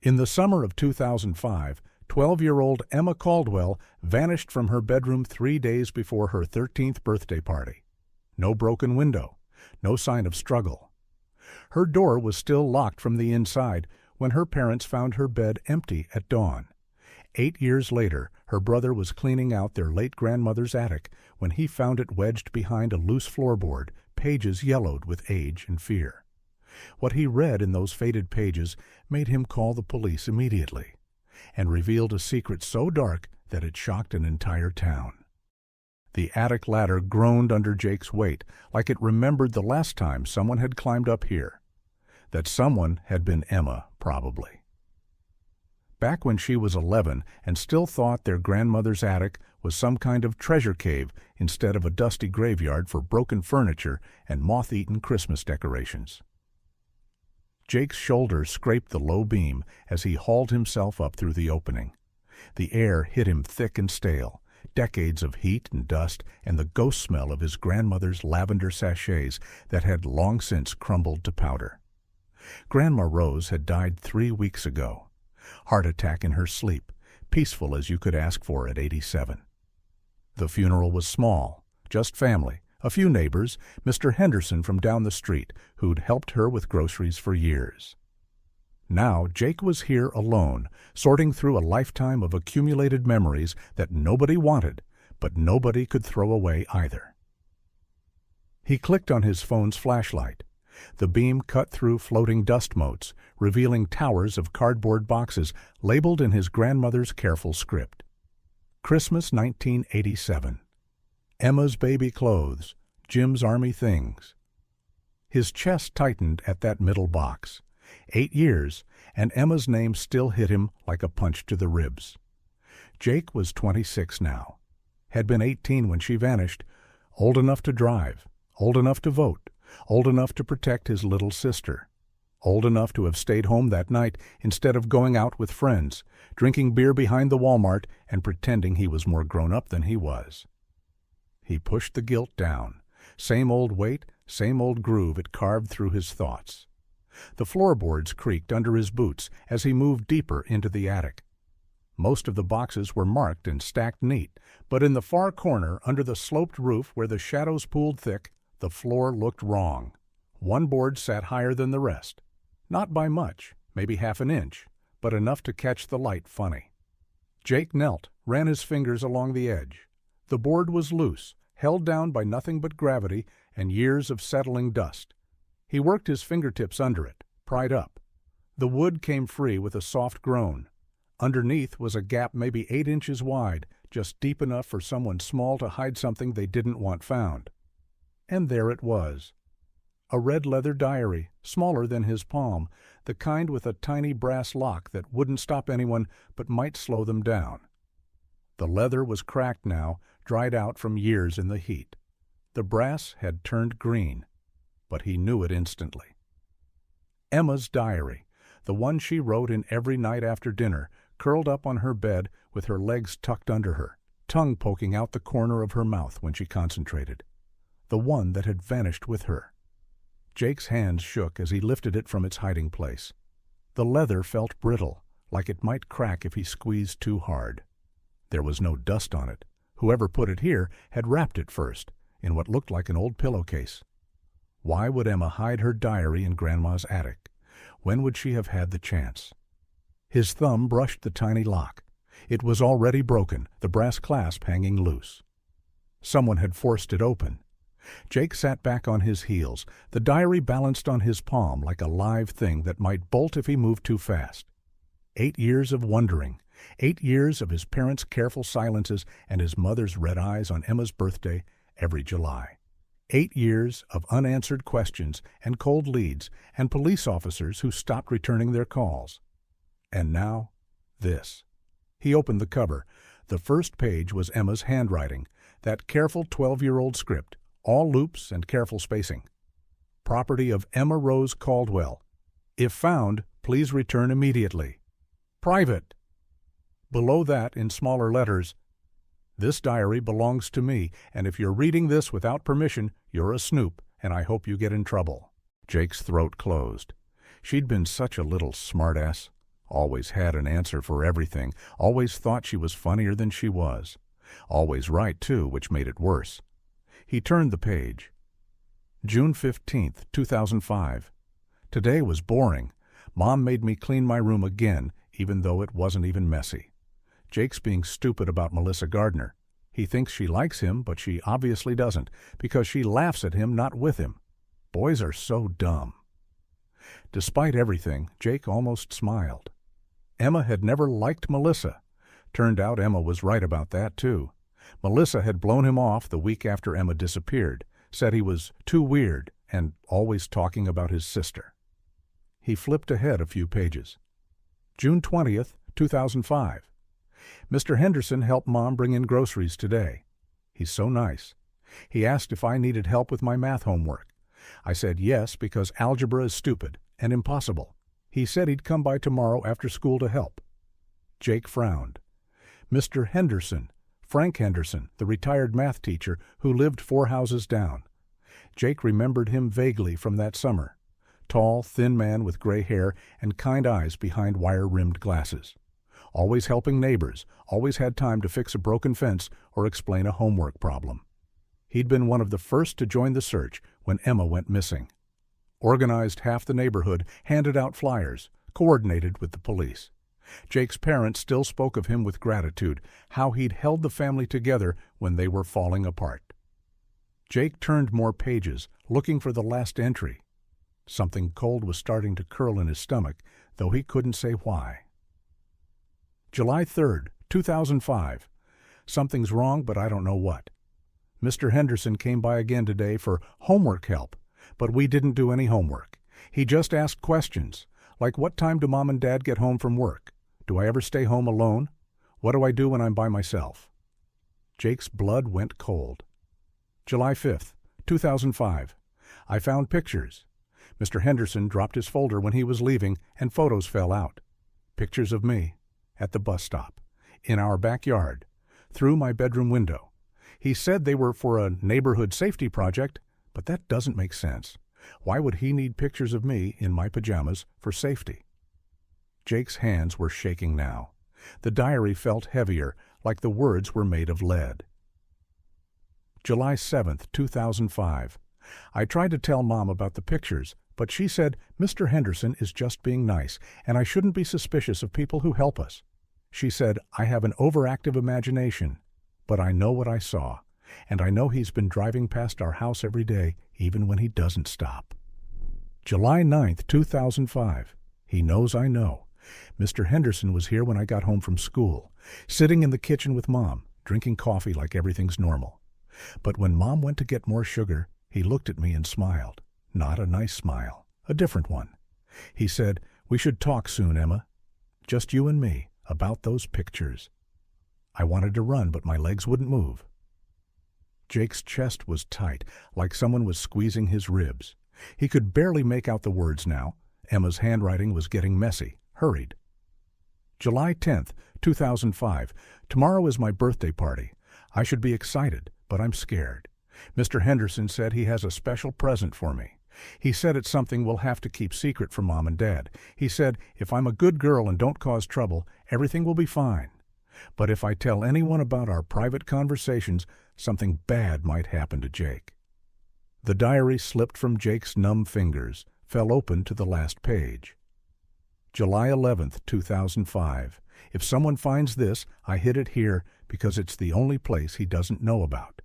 In the summer of 2005, 12-year-old Emma Caldwell vanished from her bedroom 3 days before her 13th birthday party. No broken window, no sign of struggle. Her door was still locked from the inside when her parents found her bed empty at dawn. 8 years later, her brother was cleaning out their late grandmother's attic when he found it wedged behind a loose floorboard, pages yellowed with age and fear. What he read in those faded pages made him call the police immediately, and revealed a secret so dark that it shocked an entire town. The attic ladder groaned under Jake's weight, like it remembered the last time someone had climbed up here. That someone had been Emma, probably. Back when she was 11 and still thought their grandmother's attic was some kind of treasure cave instead of a dusty graveyard for broken furniture and moth-eaten Christmas decorations. Jake's shoulder scraped the low beam as he hauled himself up through the opening. The air hit him thick and stale, decades of heat and dust and the ghost smell of his grandmother's lavender sachets that had long since crumbled to powder. Grandma Rose had died 3 weeks ago. Heart attack in her sleep, peaceful as you could ask for at 87. The funeral was small, just family, a few neighbors, Mr. Henderson from down the street, who'd helped her with groceries for years. Now Jake was here alone, sorting through a lifetime of accumulated memories that nobody wanted, but nobody could throw away either. He clicked on his phone's flashlight. The beam cut through floating dust motes, revealing towers of cardboard boxes labeled in his grandmother's careful script. Christmas 1987. Emma's baby clothes, Jim's army things. His chest tightened at that middle box. 8 years, and Emma's name still hit him like a punch to the ribs. Jake was 26 now. Had been 18 when she vanished, old enough to drive, old enough to vote, old enough to protect his little sister, old enough to have stayed home that night instead of going out with friends, drinking beer behind the Walmart and pretending he was more grown up than he was. He pushed the guilt down. Same old weight, same old groove it carved through his thoughts. The floorboards creaked under his boots as he moved deeper into the attic. Most of the boxes were marked and stacked neat, but in the far corner under the sloped roof where the shadows pooled thick, the floor looked wrong. One board sat higher than the rest. Not by much, maybe half an inch, but enough to catch the light funny. Jake knelt, ran his fingers along the edge. The board was loose, held down by nothing but gravity and years of settling dust. He worked his fingertips under it, pried up. The wood came free with a soft groan. Underneath was a gap maybe 8 inches wide, just deep enough for someone small to hide something they didn't want found. And there it was. A red leather diary, smaller than his palm, the kind with a tiny brass lock that wouldn't stop anyone but might slow them down. The leather was cracked now, dried out from years in the heat. The brass had turned green, but he knew it instantly. Emma's diary, the one she wrote in every night after dinner, curled up on her bed with her legs tucked under her, tongue poking out the corner of her mouth when she concentrated. The one that had vanished with her. Jake's hands shook as he lifted it from its hiding place. The leather felt brittle, like it might crack if he squeezed too hard. There was no dust on it. Whoever put it here had wrapped it first, in what looked like an old pillowcase. Why would Emma hide her diary in Grandma's attic? When would she have had the chance? His thumb brushed the tiny lock. It was already broken, the brass clasp hanging loose. Someone had forced it open. Jake sat back on his heels, the diary balanced on his palm like a live thing that might bolt if he moved too fast. 8 years of wondering, 8 years of his parents' careful silences and his mother's red eyes on Emma's birthday every July. 8 years of unanswered questions and cold leads and police officers who stopped returning their calls. And now, this. He opened the cover. The first page was Emma's handwriting, that careful 12-year-old script, all loops and careful spacing. Property of Emma Rose Caldwell. If found, please return immediately. Private. Below that, in smaller letters, this diary belongs to me, and if you're reading this without permission, you're a snoop, and I hope you get in trouble. Jake's throat closed. She'd been such a little smartass. Always had an answer for everything, always thought she was funnier than she was. Always right, too, which made it worse. He turned the page. June 15th, 2005. Today was boring. Mom made me clean my room again, even though it wasn't even messy. Jake's being stupid about Melissa Gardner. He thinks she likes him, but she obviously doesn't, because she laughs at him, not with him. Boys are so dumb. Despite everything, Jake almost smiled. Emma had never liked Melissa. Turned out Emma was right about that, too. Melissa had blown him off the week after Emma disappeared, said he was too weird, and always talking about his sister. He flipped ahead a few pages. June 20th, 2005. Mr. Henderson helped Mom bring in groceries today. He's so nice. He asked if I needed help with my math homework. I said yes, because algebra is stupid and impossible. He said he'd come by tomorrow after school to help. Jake frowned. Mr. Henderson, Frank Henderson, the retired math teacher who lived 4 houses down. Jake remembered him vaguely from that summer. Tall, thin man with gray hair and kind eyes behind wire-rimmed glasses. Always helping neighbors, always had time to fix a broken fence or explain a homework problem. He'd been one of the first to join the search when Emma went missing. Organized half the neighborhood, handed out flyers, coordinated with the police. Jake's parents still spoke of him with gratitude, how he'd held the family together when they were falling apart. Jake turned more pages, looking for the last entry. Something cold was starting to curl in his stomach, though he couldn't say why. July 3rd, 2005. Something's wrong, but I don't know what. Mr. Henderson came by again today for homework help, but we didn't do any homework. He just asked questions, like what time do Mom and Dad get home from work? Do I ever stay home alone? What do I do when I'm by myself? Jake's blood went cold. July 5th, 2005. I found pictures. Mr. Henderson dropped his folder when he was leaving, and photos fell out. Pictures of me, at the bus stop, in our backyard, through my bedroom window. He said they were for a neighborhood safety project, but that doesn't make sense. Why would he need pictures of me in my pajamas for safety? Jake's hands were shaking now. The diary felt heavier, like the words were made of lead. July 7th, 2005. I tried to tell Mom about the pictures, but she said Mr. Henderson is just being nice, and I shouldn't be suspicious of people who help us. She said I have an overactive imagination, but I know what I saw, and I know he's been driving past our house every day, even when he doesn't stop. July 9th, 2005. He knows I know. Mr. Henderson was here when I got home from school, sitting in the kitchen with Mom, drinking coffee like everything's normal. But when Mom went to get more sugar, he looked at me and smiled. Not a nice smile, a different one. He said, "We should talk soon, Emma. Just you and me, about those pictures." I wanted to run, but my legs wouldn't move. Jake's chest was tight, like someone was squeezing his ribs. He could barely make out the words now. Emma's handwriting was getting messy, hurried. July 10th, 2005. Tomorrow is my birthday party. I should be excited, but I'm scared. Mr. Henderson said he has a special present for me. He said it's something we'll have to keep secret from Mom and Dad. He said if I'm a good girl and don't cause trouble, everything will be fine. But if I tell anyone about our private conversations, something bad might happen to Jake. The diary slipped from Jake's numb fingers, fell open to the last page. July 11th, 2005. If someone finds this, I hid it here because it's the only place he doesn't know about.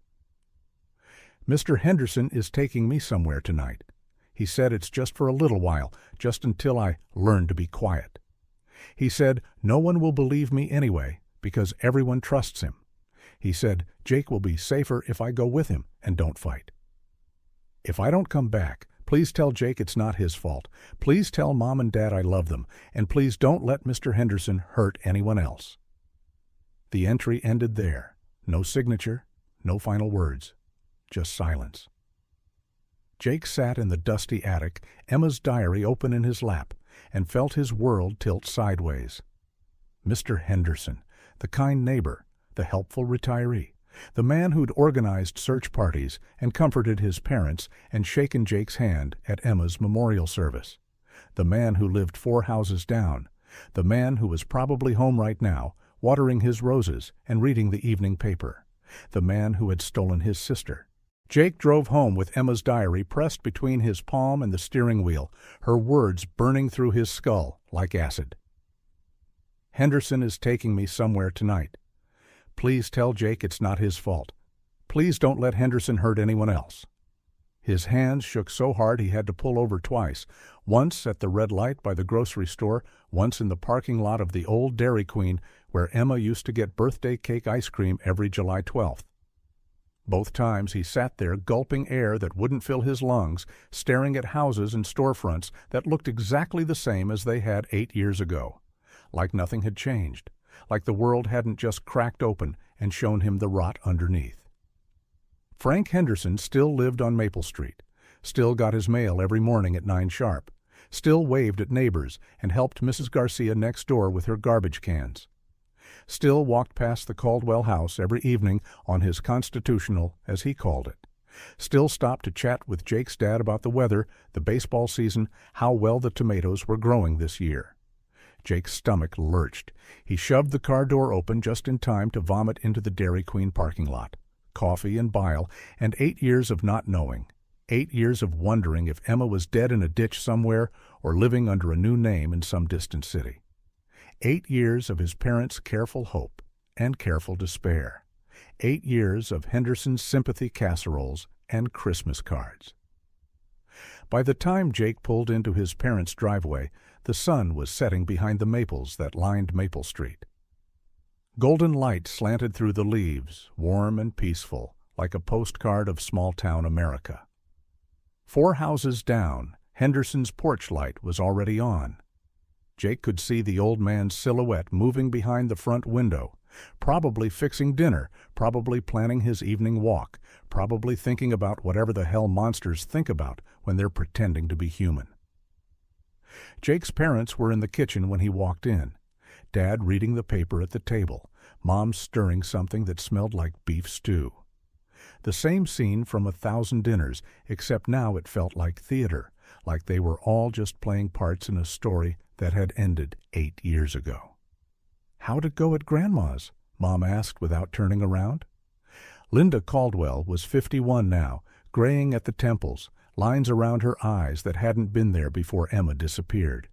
Mr. Henderson is taking me somewhere tonight. He said it's just for a little while, just until I learn to be quiet. He said no one will believe me anyway, because everyone trusts him. He said Jake will be safer if I go with him and don't fight. If I don't come back, please tell Jake it's not his fault. Please tell Mom and Dad I love them, and please don't let Mr. Henderson hurt anyone else. The entry ended there. No signature, no final words, just silence. Jake sat in the dusty attic, Emma's diary open in his lap, and felt his world tilt sideways. Mr. Henderson, the kind neighbor, the helpful retiree, the man who'd organized search parties and comforted his parents and shaken Jake's hand at Emma's memorial service, the man who lived 4 houses down, The man who was probably home right now, watering his roses and reading the evening paper. The man who had stolen his sister. Jake drove home with Emma's diary pressed between his palm and the steering wheel, her words burning through his skull like acid. Henderson is taking me somewhere tonight. Please tell Jake it's not his fault. Please don't let Henderson hurt anyone else. His hands shook so hard he had to pull over twice, once at the red light by the grocery store, once in the parking lot of the old Dairy Queen where Emma used to get birthday cake ice cream every July 12th. Both times he sat there gulping air that wouldn't fill his lungs, staring at houses and storefronts that looked exactly the same as they had 8 years ago. Like nothing had changed, like the world hadn't just cracked open and shown him the rot underneath. Frank Henderson still lived on Maple Street, still got his mail every morning at 9 sharp, still waved at neighbors and helped Mrs. Garcia next door with her garbage cans. Still walked past the Caldwell house every evening on his constitutional, as he called it. Still stopped to chat with Jake's dad about the weather, the baseball season, how well the tomatoes were growing this year. Jake's stomach lurched. He shoved the car door open just in time to vomit into the Dairy Queen parking lot. Coffee and bile, and 8 years of not knowing. 8 years of wondering if Emma was dead in a ditch somewhere or living under a new name in some distant city. 8 years of his parents' careful hope and careful despair. 8 years of Henderson's sympathy casseroles and Christmas cards. By the time Jake pulled into his parents' driveway, the sun was setting behind the maples that lined Maple Street. Golden light slanted through the leaves, warm and peaceful, like a postcard of small-town America. 4 houses down, Henderson's porch light was already on. Jake could see the old man's silhouette moving behind the front window, probably fixing dinner, probably planning his evening walk, probably thinking about whatever the hell monsters think about when they're pretending to be human. Jake's parents were in the kitchen when he walked in. Dad reading the paper at the table, Mom stirring something that smelled like beef stew. The same scene from 1,000 dinners, except now it felt like theater, like they were all just playing parts in a story that had ended 8 years ago. "How'd it go at Grandma's?" Mom asked without turning around. Linda Caldwell was 51 now, graying at the temples, lines around her eyes that hadn't been there before Emma disappeared.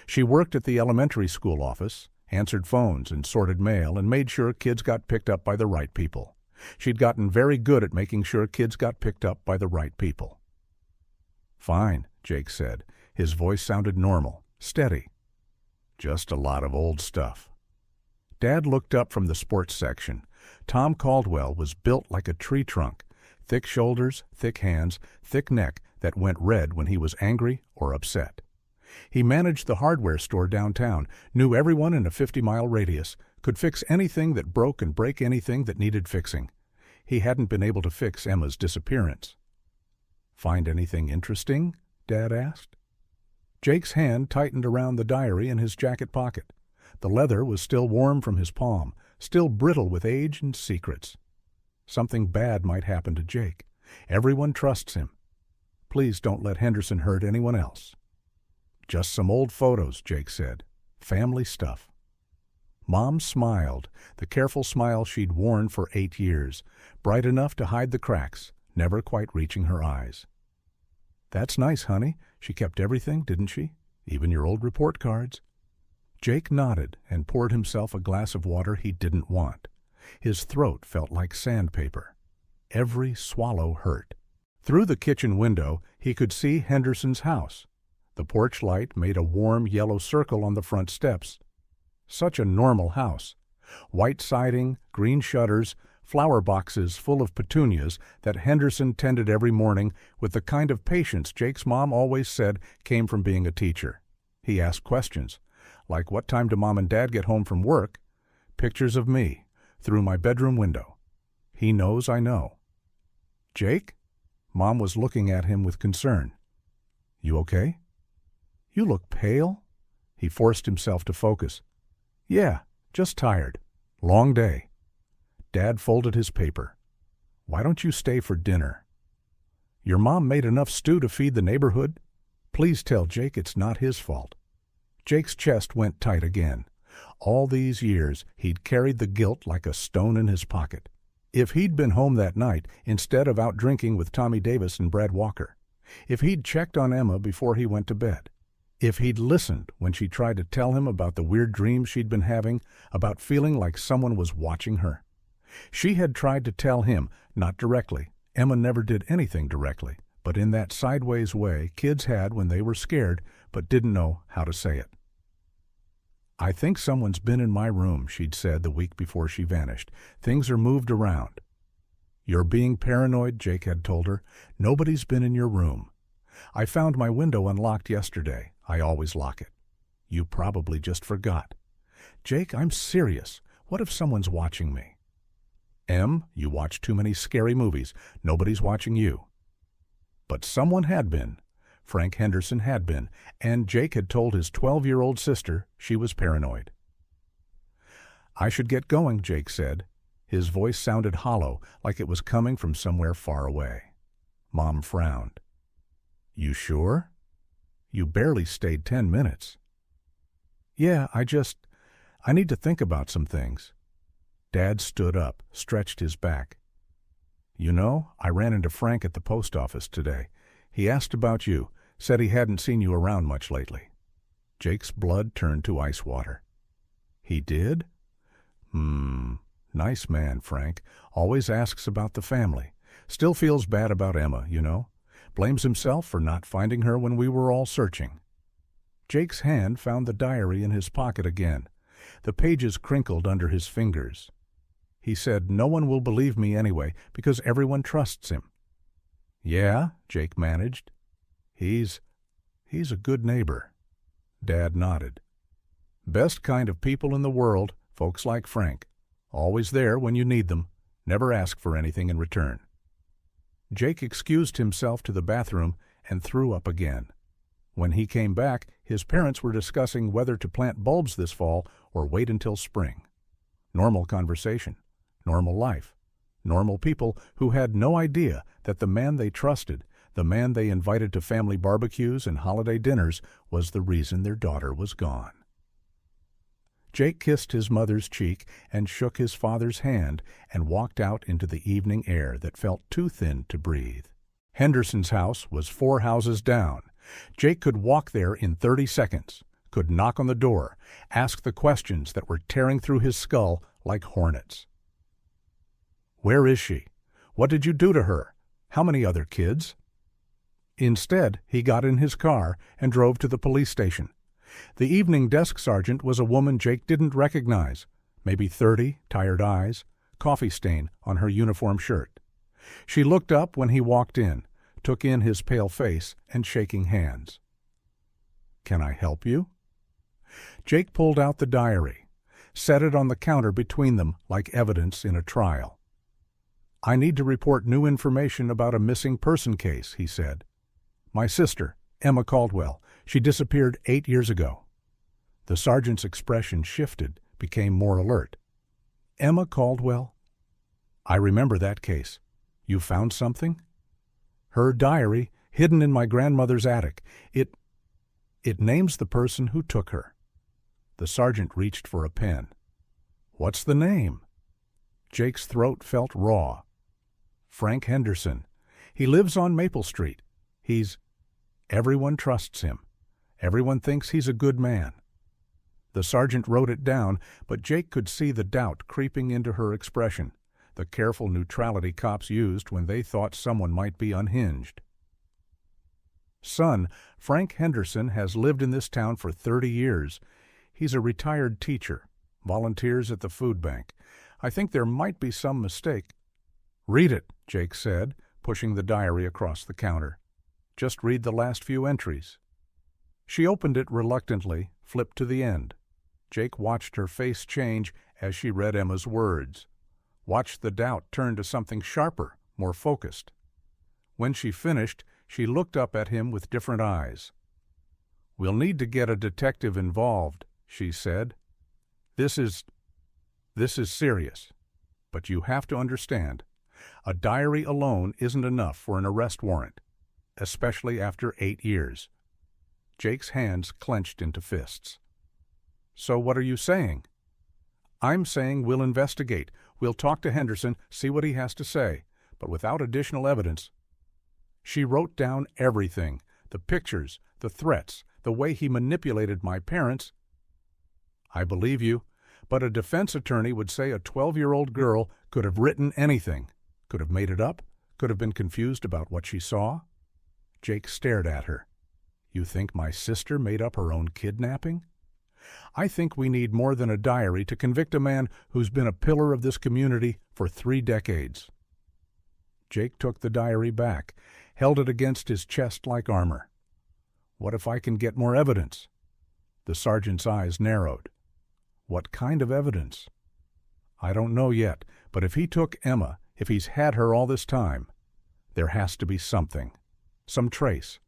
She worked at the elementary school office, answered phones and sorted mail and made sure kids got picked up by the right people. She'd gotten very good at making sure kids got picked up by the right people. "Fine," Jake said. His voice sounded normal, steady. "Just a lot of old stuff." Dad looked up from the sports section. Tom Caldwell was built like a tree trunk, thick shoulders, thick hands, thick neck that went red when he was angry or upset. He managed the hardware store downtown, knew everyone in a 50-mile radius, could fix anything that broke and break anything that needed fixing. He hadn't been able to fix Emma's disappearance. "Find anything interesting?" Dad asked. Jake's hand tightened around the diary in his jacket pocket. The leather was still warm from his palm, still brittle with age and secrets. Something bad might happen to Jake. Everyone trusts him. Please don't let Henderson hurt anyone else. "Just some old photos," Jake said. "Family stuff." Mom smiled, the careful smile she'd worn for 8 years, bright enough to hide the cracks, never quite reaching her eyes. "That's nice, honey. She kept everything, didn't she? Even your old report cards." Jake nodded and poured himself a glass of water he didn't want. His throat felt like sandpaper. Every swallow hurt. Through the kitchen window, he could see Henderson's house. The porch light made a warm yellow circle on the front steps. Such a normal house. White siding, green shutters, flower boxes full of petunias that Henderson tended every morning with the kind of patience Jake's mom always said came from being a teacher. He asked questions, like what time do Mom and Dad get home from work? Pictures of me, through my bedroom window. He knows I know. "Jake?" Mom was looking at him with concern. "You okay?" "You look pale." He forced himself to focus. "Yeah, just tired. Long day." Dad folded his paper. "Why don't you stay for dinner?" "Your mom made enough stew to feed the neighborhood. Please tell Jake it's not his fault." Jake's chest went tight again. All these years, he'd carried the guilt like a stone in his pocket. If he'd been home that night, instead of out drinking with Tommy Davis and Brad Walker, if he'd checked on Emma before he went to bed, if he'd listened when she tried to tell him about the weird dreams she'd been having, about feeling like someone was watching her. She had tried to tell him, not directly. Emma never did anything directly, but in that sideways way kids had when they were scared but didn't know how to say it. "I think someone's been in my room," she'd said the week before she vanished. "Things are moved around." "You're being paranoid," Jake had told her. "Nobody's been in your room. I found my window unlocked yesterday. I always lock it." "You probably just forgot." "Jake, I'm serious. What if someone's watching me?" "Em, you watch too many scary movies. Nobody's watching you." But someone had been. Frank Henderson had been, and Jake had told his 12-year-old sister she was paranoid. "I should get going," Jake said. His voice sounded hollow, like it was coming from somewhere far away. Mom frowned. "You sure? You barely stayed 10 minutes." "Yeah, I need to think about some things." Dad stood up, stretched his back. "You know, I ran into Frank at the post office today. He asked about you, said he hadn't seen you around much lately." Jake's blood turned to ice water. "He did? Nice man, Frank. Always asks about the family. Still feels bad about Emma, you know. Blames himself for not finding her when we were all searching." Jake's hand found the diary in his pocket again. The pages crinkled under his fingers. He said, "No one will believe me anyway, because everyone trusts him." "Yeah," Jake managed. He's a good neighbor." Dad nodded. "Best kind of people in the world, folks like Frank. Always there when you need them. Never ask for anything in return." Jake excused himself to the bathroom and threw up again. When he came back, his parents were discussing whether to plant bulbs this fall or wait until spring. Normal conversation, normal life, normal people who had no idea that the man they trusted, the man they invited to family barbecues and holiday dinners, was the reason their daughter was gone. Jake kissed his mother's cheek and shook his father's hand and walked out into the evening air that felt too thin to breathe. Henderson's house was 4 houses down. Jake could walk there in 30 seconds, could knock on the door, ask the questions that were tearing through his skull like hornets. "Where is she? What did you do to her? How many other kids?" Instead, he got in his car and drove to the police station. The evening desk sergeant was a woman Jake didn't recognize, maybe 30, tired eyes, coffee stain on her uniform shirt. She looked up when he walked in, took in his pale face and shaking hands. "Can I help you?" Jake pulled out the diary, set it on the counter between them like evidence in a trial. "I need to report new information about a missing person case," he said. "My sister, Emma Caldwell. She disappeared 8 years ago." The sergeant's expression shifted, became more alert. "Emma Caldwell? I remember that case. You found something?" "Her diary, hidden in my grandmother's attic. It names the person who took her." The sergeant reached for a pen. "What's the name?" Jake's throat felt raw. "Frank Henderson. He lives on Maple Street. Everyone trusts him. Everyone thinks he's a good man." The sergeant wrote it down, but Jake could see the doubt creeping into her expression, the careful neutrality cops used when they thought someone might be unhinged. "Son, Frank Henderson has lived in this town for 30 years. He's a retired teacher, volunteers at the food bank. I think there might be some mistake." "Read it," Jake said, pushing the diary across the counter. "Just read the last few entries." She opened it reluctantly, flipped to the end. Jake watched her face change as she read Emma's words, watched the doubt turn to something sharper, more focused. When she finished, she looked up at him with different eyes. "We'll need to get a detective involved," she said. This is serious. But you have to understand, a diary alone isn't enough for an arrest warrant, especially after 8 years. Jake's hands clenched into fists. "So what are you saying?" "I'm saying we'll investigate. We'll talk to Henderson, see what he has to say, but without additional evidence." She wrote down everything, the pictures, the threats, the way he manipulated my parents. "I believe you, but a defense attorney would say a 12-year-old girl could have written anything, could have made it up, could have been confused about what she saw." Jake stared at her. "You think my sister made up her own kidnapping?" "I think we need more than a diary to convict a man who's been a pillar of this community for 3 decades. Jake took the diary back, held it against his chest like armor. "What if I can get more evidence?" The sergeant's eyes narrowed. "What kind of evidence?" "I don't know yet, but if he took Emma, if he's had her all this time, there has to be something, some trace,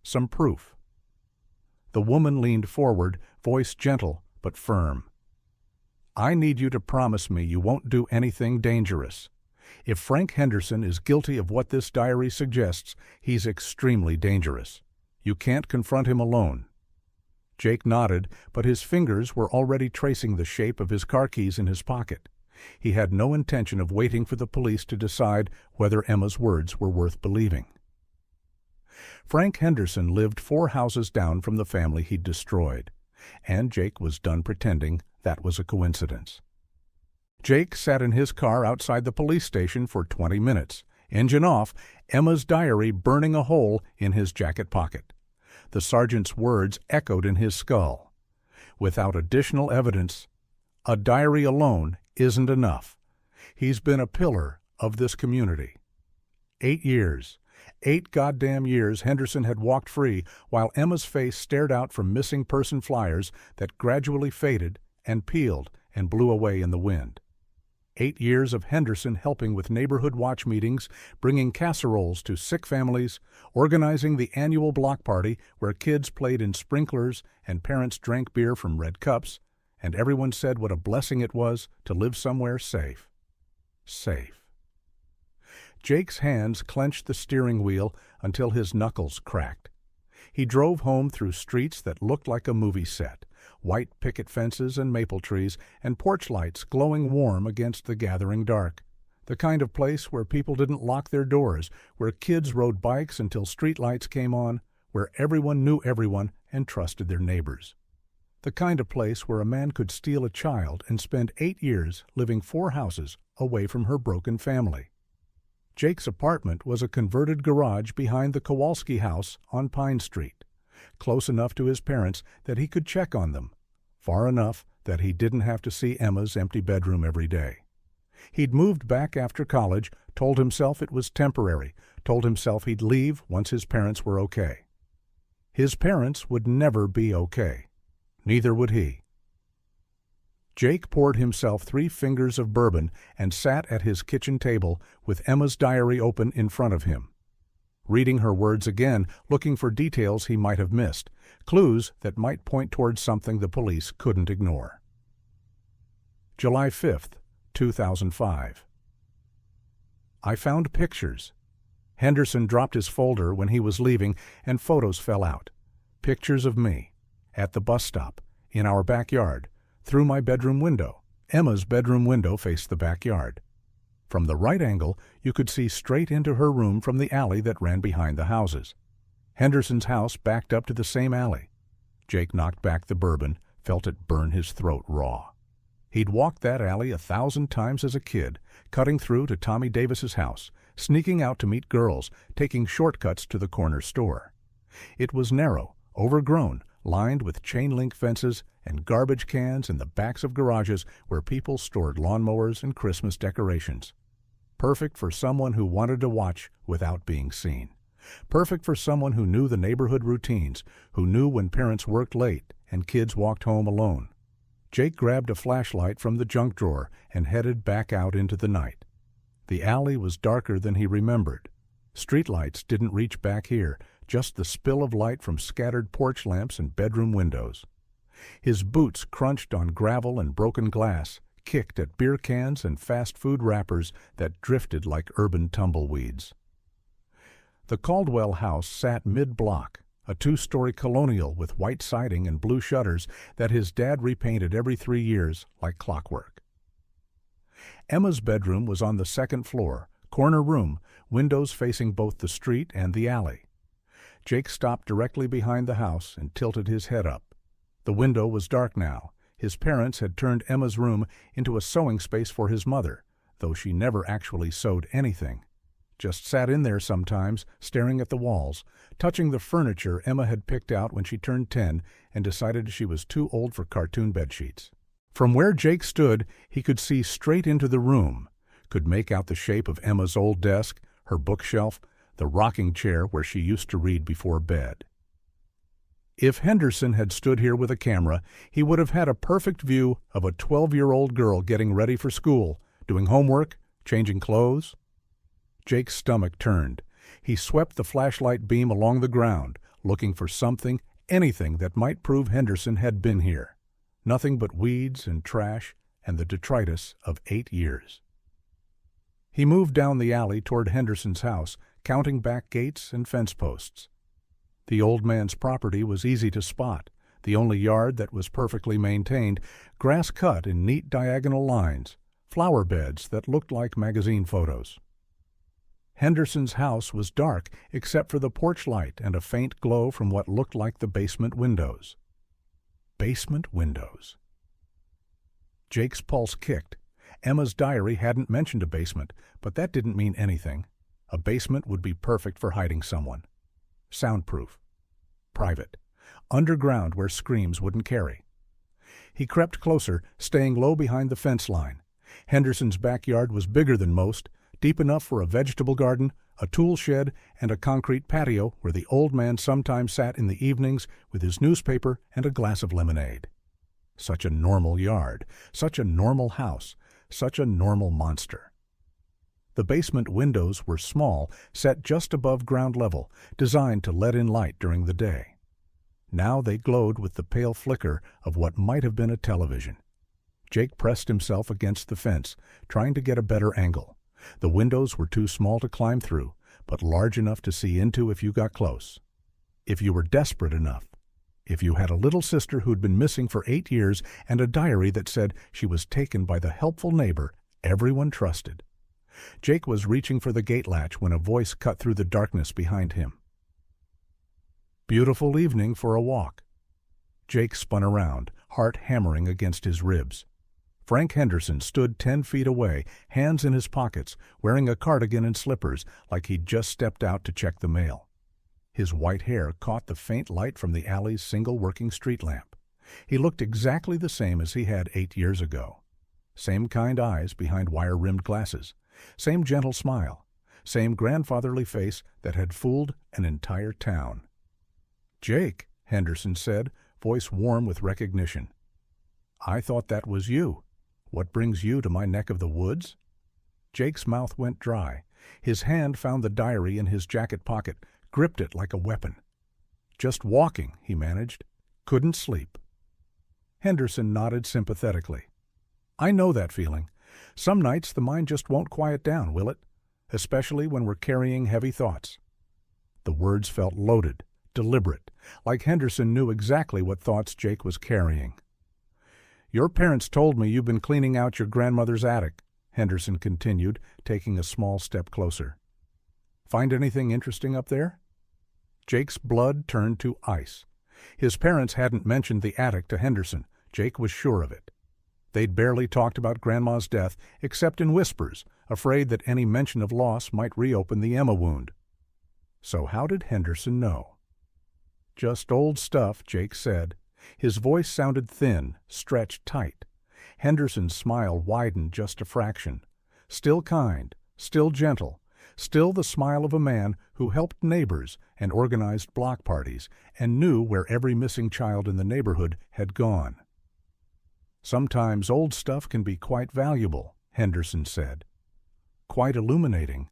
some proof." The woman leaned forward, voice gentle but firm. "I need you to promise me you won't do anything dangerous. If Frank Henderson is guilty of what this diary suggests, he's extremely dangerous. You can't confront him alone." Jake nodded, but his fingers were already tracing the shape of his car keys in his pocket. He had no intention of waiting for the police to decide whether Emma's words were worth believing. Frank Henderson lived 4 houses down from the family he'd destroyed, and Jake was done pretending that was a coincidence. Jake sat in his car outside the police station for 20 minutes, engine off, Emma's diary burning a hole in his jacket pocket. The sergeant's words echoed in his skull. Without additional evidence, a diary alone isn't enough. He's been a pillar of this community. 8 years. 8 goddamn years Henderson had walked free while Emma's face stared out from missing person flyers that gradually faded and peeled and blew away in the wind. 8 years of Henderson helping with neighborhood watch meetings, bringing casseroles to sick families, organizing the annual block party where kids played in sprinklers and parents drank beer from red cups, and everyone said what a blessing it was to live somewhere safe. Safe. Jake's hands clenched the steering wheel until his knuckles cracked. He drove home through streets that looked like a movie set, white picket fences and maple trees, and porch lights glowing warm against the gathering dark. The kind of place where people didn't lock their doors, where kids rode bikes until street lights came on, where everyone knew everyone and trusted their neighbors. The kind of place where a man could steal a child and spend 8 years living 4 houses away from her broken family. Jake's apartment was a converted garage behind the Kowalski house on Pine Street, close enough to his parents that he could check on them, far enough that he didn't have to see Emma's empty bedroom every day. He'd moved back after college, told himself it was temporary, told himself he'd leave once his parents were okay. His parents would never be okay. Neither would he. Jake poured himself 3 fingers of bourbon and sat at his kitchen table with Emma's diary open in front of him. Reading her words again, looking for details he might have missed, clues that might point towards something the police couldn't ignore. July 5th, 2005. I found pictures. Henderson dropped his folder when he was leaving, and photos fell out. Pictures of me, at the bus stop, in our backyard, through my bedroom window. Emma's bedroom window faced the backyard. From the right angle, you could see straight into her room from the alley that ran behind the houses. Henderson's house backed up to the same alley. Jake knocked back the bourbon, felt it burn his throat raw. He'd walked that alley 1,000 times as a kid, cutting through to Tommy Davis's house, sneaking out to meet girls, taking shortcuts to the corner store. It was narrow, overgrown, lined with chain-link fences and garbage cans in the backs of garages where people stored lawnmowers and Christmas decorations. Perfect for someone who wanted to watch without being seen. Perfect for someone who knew the neighborhood routines, who knew when parents worked late and kids walked home alone. Jake grabbed a flashlight from the junk drawer and headed back out into the night. The alley was darker than he remembered. Streetlights didn't reach back here, just the spill of light from scattered porch lamps and bedroom windows. His boots crunched on gravel and broken glass, kicked at beer cans and fast food wrappers that drifted like urban tumbleweeds. The Caldwell house sat mid-block, a two-story colonial with white siding and blue shutters that his dad repainted every 3 years like clockwork. Emma's bedroom was on the second floor, corner room, windows facing both the street and the alley. Jake stopped directly behind the house and tilted his head up. The window was dark now. His parents had turned Emma's room into a sewing space for his mother, though she never actually sewed anything. Just sat in there sometimes, staring at the walls, touching the furniture Emma had picked out when she turned 10 and decided she was too old for cartoon bedsheets. From where Jake stood, he could see straight into the room, could make out the shape of Emma's old desk, her bookshelf, the rocking chair where she used to read before bed. If Henderson had stood here with a camera, he would have had a perfect view of a 12-year-old girl getting ready for school, doing homework, changing clothes. Jake's stomach turned. He swept the flashlight beam along the ground, looking for something, anything that might prove Henderson had been here. Nothing but weeds and trash and the detritus of 8 years. He moved down the alley toward Henderson's house, counting back gates and fence posts. The old man's property was easy to spot, the only yard that was perfectly maintained, grass cut in neat diagonal lines, flower beds that looked like magazine photos. Henderson's house was dark except for the porch light and a faint glow from what looked like the basement windows. Basement windows. Jake's pulse kicked. Emma's diary hadn't mentioned a basement, but that didn't mean anything. A basement would be perfect for hiding someone. Soundproof. Private. Underground where screams wouldn't carry. He crept closer, staying low behind the fence line. Henderson's backyard was bigger than most, deep enough for a vegetable garden, a tool shed, and a concrete patio where the old man sometimes sat in the evenings with his newspaper and a glass of lemonade. Such a normal yard, such a normal house, such a normal monster. The basement windows were small, set just above ground level, designed to let in light during the day. Now they glowed with the pale flicker of what might have been a television. Jake pressed himself against the fence, trying to get a better angle. The windows were too small to climb through, but large enough to see into if you got close. If you were desperate enough. If you had a little sister who'd been missing for 8 years and a diary that said she was taken by the helpful neighbor everyone trusted. Jake was reaching for the gate latch when a voice cut through the darkness behind him. Beautiful evening for a walk. Jake spun around, heart hammering against his ribs. Frank Henderson stood 10 feet away, hands in his pockets, wearing a cardigan and slippers like he'd just stepped out to check the mail. His white hair caught the faint light from the alley's single working street lamp. He looked exactly the same as he had 8 years ago. Same kind eyes behind wire-rimmed glasses. Same gentle smile. Same grandfatherly face that had fooled an entire town. "Jake," Henderson said, voice warm with recognition. "I thought that was you. What brings you to my neck of the woods?" Jake's mouth went dry. His hand found the diary in his jacket pocket, gripped it like a weapon. "Just walking," he managed. "Couldn't sleep." Henderson nodded sympathetically. "I know that feeling. Some nights the mind just won't quiet down, will it? Especially when we're carrying heavy thoughts." The words felt loaded, deliberate, like Henderson knew exactly what thoughts Jake was carrying. "Your parents told me you've been cleaning out your grandmother's attic," Henderson continued, taking a small step closer. "Find anything interesting up there?" Jake's blood turned to ice. His parents hadn't mentioned the attic to Henderson. Jake was sure of it. They'd barely talked about Grandma's death, except in whispers, afraid that any mention of loss might reopen the Emma wound. So how did Henderson know? "Just old stuff," Jake said. His voice sounded thin, stretched tight. Henderson's smile widened just a fraction. Still kind, still gentle, still the smile of a man who helped neighbors and organized block parties and knew where every missing child in the neighborhood had gone. "Sometimes old stuff can be quite valuable," Henderson said. "Quite illuminating.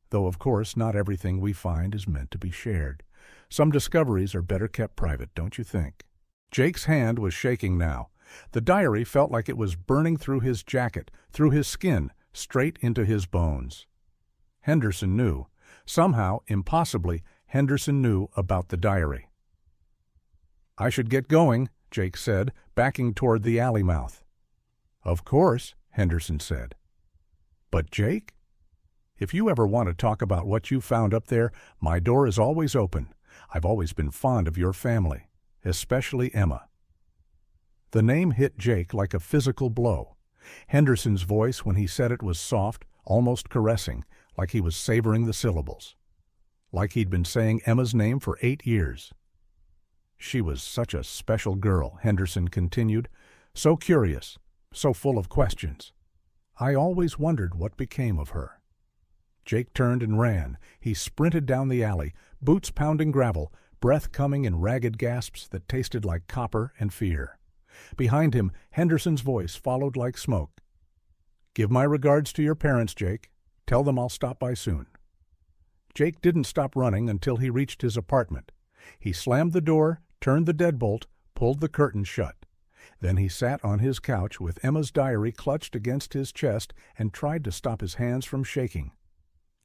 Though, of course, not everything we find is meant to be shared. Some discoveries are better kept private, don't you think?" Jake's hand was shaking now. The diary felt like it was burning through his jacket, through his skin, straight into his bones. Henderson knew. Somehow, impossibly, Henderson knew about the diary. "I should get going," Jake said, backing toward the alley mouth. "Of course," Henderson said. "But Jake? If you ever want to talk about what you found up there, my door is always open. I've always been fond of your family, especially Emma." The name hit Jake like a physical blow. Henderson's voice when he said it was soft, almost caressing, like he was savoring the syllables. Like he'd been saying Emma's name for 8 years. "She was such a special girl," Henderson continued, "so curious, so full of questions. I always wondered what became of her." Jake turned and ran. He sprinted down the alley, boots pounding gravel, breath coming in ragged gasps that tasted like copper and fear. Behind him, Henderson's voice followed like smoke. "Give my regards to your parents, Jake. Tell them I'll stop by soon." Jake didn't stop running until he reached his apartment. He slammed the door, turned the deadbolt, pulled the curtain shut. Then he sat on his couch with Emma's diary clutched against his chest and tried to stop his hands from shaking.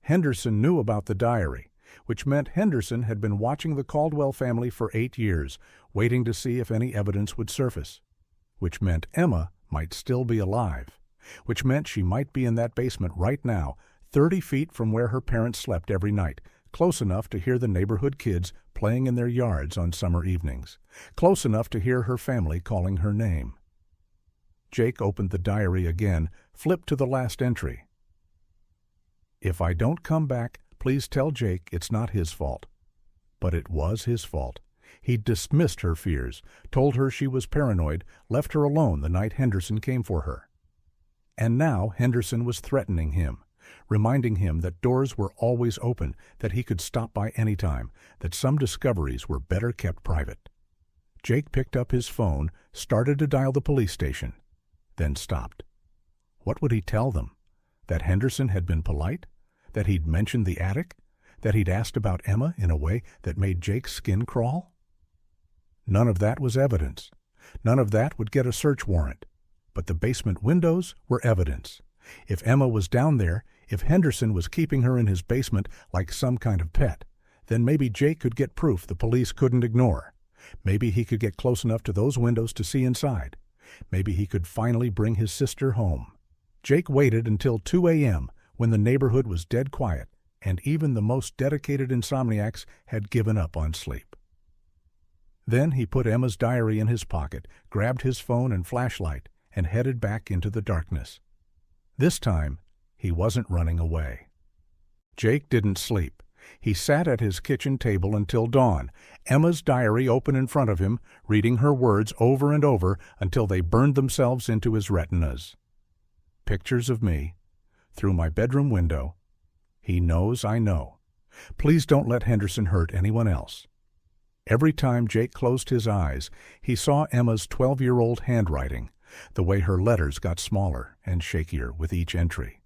Henderson knew about the diary, which meant Henderson had been watching the Caldwell family for 8 years, waiting to see if any evidence would surface. Which meant Emma might still be alive. Which meant she might be in that basement right now, 30 feet from where her parents slept every night, close enough to hear the neighborhood kids playing in their yards on summer evenings, close enough to hear her family calling her name. Jake opened the diary again, flipped to the last entry. "If I don't come back, please tell Jake it's not his fault." But it was his fault. He dismissed her fears, told her she was paranoid, left her alone the night Henderson came for her. And now Henderson was threatening him, reminding him that doors were always open, that he could stop by any time, that some discoveries were better kept private. Jake picked up his phone, started to dial the police station, then stopped. What would he tell them? That Henderson had been polite? That he'd mentioned the attic? That he'd asked about Emma in a way that made Jake's skin crawl? None of that was evidence. None of that would get a search warrant. But the basement windows were evidence. If Emma was down there, if Henderson was keeping her in his basement like some kind of pet, then maybe Jake could get proof the police couldn't ignore. Maybe he could get close enough to those windows to see inside. Maybe he could finally bring his sister home. Jake waited until 2 a.m., when the neighborhood was dead quiet, and even the most dedicated insomniacs had given up on sleep. Then he put Emma's diary in his pocket, grabbed his phone and flashlight, and headed back into the darkness. This time, he wasn't running away. Jake didn't sleep. He sat at his kitchen table until dawn, Emma's diary open in front of him, reading her words over and over until they burned themselves into his retinas. Pictures of me, through my bedroom window. He knows I know. Please don't let Henderson hurt anyone else. Every time Jake closed his eyes, he saw Emma's 12-year-old handwriting, the way her letters got smaller and shakier with each entry,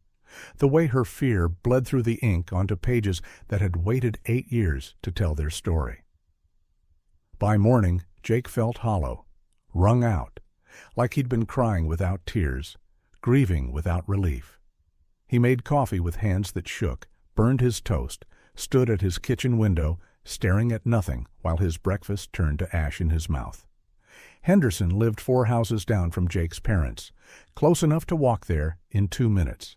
the way her fear bled through the ink onto pages that had waited 8 years to tell their story. By morning, Jake felt hollow, wrung out, like he'd been crying without tears, grieving without relief. He made coffee with hands that shook, burned his toast, stood at his kitchen window, staring at nothing while his breakfast turned to ash in his mouth. Henderson lived 4 houses down from Jake's parents, close enough to walk there in 2 minutes,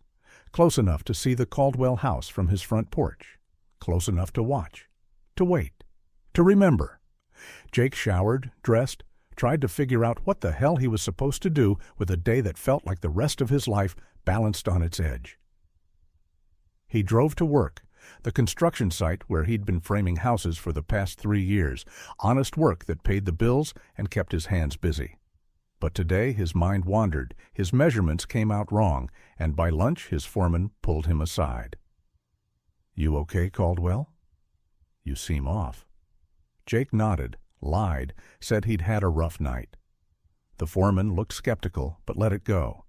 close enough to see the Caldwell house from his front porch, close enough to watch, to wait, to remember. Jake showered, dressed, tried to figure out what the hell he was supposed to do with a day that felt like the rest of his life balanced on its edge. He drove to work, the construction site where he'd been framing houses for the past 3 years, honest work that paid the bills and kept his hands busy. But today his mind wandered, his measurements came out wrong, and by lunch his foreman pulled him aside. "You okay, Caldwell? You seem off." Jake nodded, lied, said he'd had a rough night. The foreman looked skeptical, but let it go.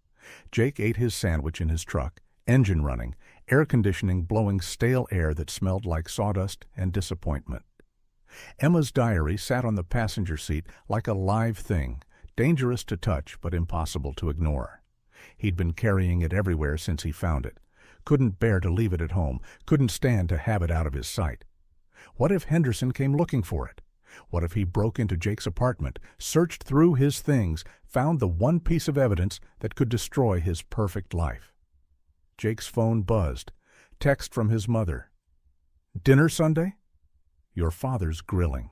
Jake ate his sandwich in his truck, engine running, air conditioning blowing stale air that smelled like sawdust and disappointment. Emma's diary sat on the passenger seat like a live thing, dangerous to touch but impossible to ignore. He'd been carrying it everywhere since he found it, couldn't bear to leave it at home, couldn't stand to have it out of his sight. What if Henderson came looking for it? What if he broke into Jake's apartment, searched through his things, found the one piece of evidence that could destroy his perfect life? Jake's phone buzzed. Text from his mother. "Dinner Sunday?" "Your father's grilling."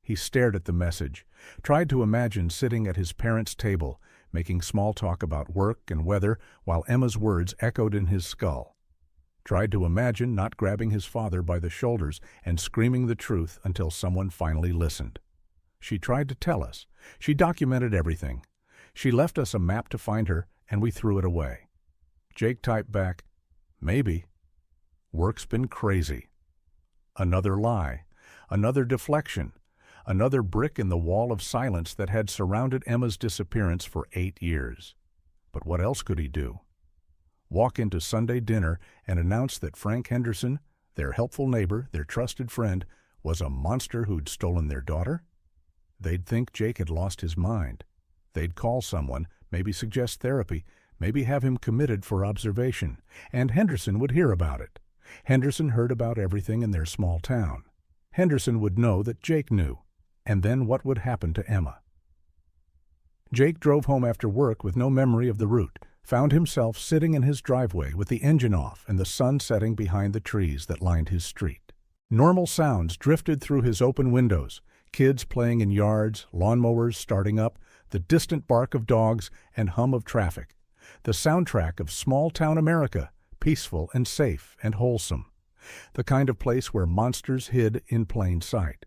He stared at the message, tried to imagine sitting at his parents' table, making small talk about work and weather while Emma's words echoed in his skull. Tried to imagine not grabbing his father by the shoulders and screaming the truth until someone finally listened. She tried to tell us. She documented everything. She left us a map to find her, and we threw it away. Jake typed back, "Maybe. Work's been crazy." Another lie. Another deflection. Another brick in the wall of silence that had surrounded Emma's disappearance for 8 years. But what else could he do? Walk into Sunday dinner and announce that Frank Henderson, their helpful neighbor, their trusted friend, was a monster who'd stolen their daughter? They'd think Jake had lost his mind. They'd call someone, maybe suggest therapy, maybe have him committed for observation, and Henderson would hear about it. Henderson heard about everything in their small town. Henderson would know that Jake knew, and then what would happen to Emma? Jake drove home after work with no memory of the route, found himself sitting in his driveway with the engine off and the sun setting behind the trees that lined his street. Normal sounds drifted through his open windows, kids playing in yards, lawnmowers starting up, the distant bark of dogs and hum of traffic. The soundtrack of small-town America, peaceful and safe and wholesome. The kind of place where monsters hid in plain sight.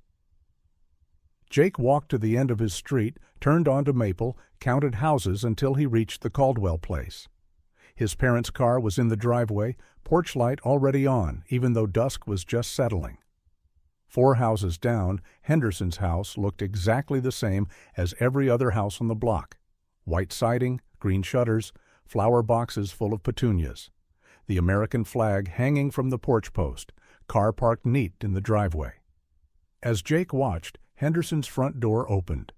Jake walked to the end of his street, turned onto Maple, counted houses until he reached the Caldwell place. His parents' car was in the driveway, porch light already on, even though dusk was just settling. 4 houses down, Henderson's house looked exactly the same as every other house on the block. White siding, green shutters, flower boxes full of petunias. The American flag hanging from the porch post, car parked neat in the driveway. As Jake watched, Henderson's front door opened.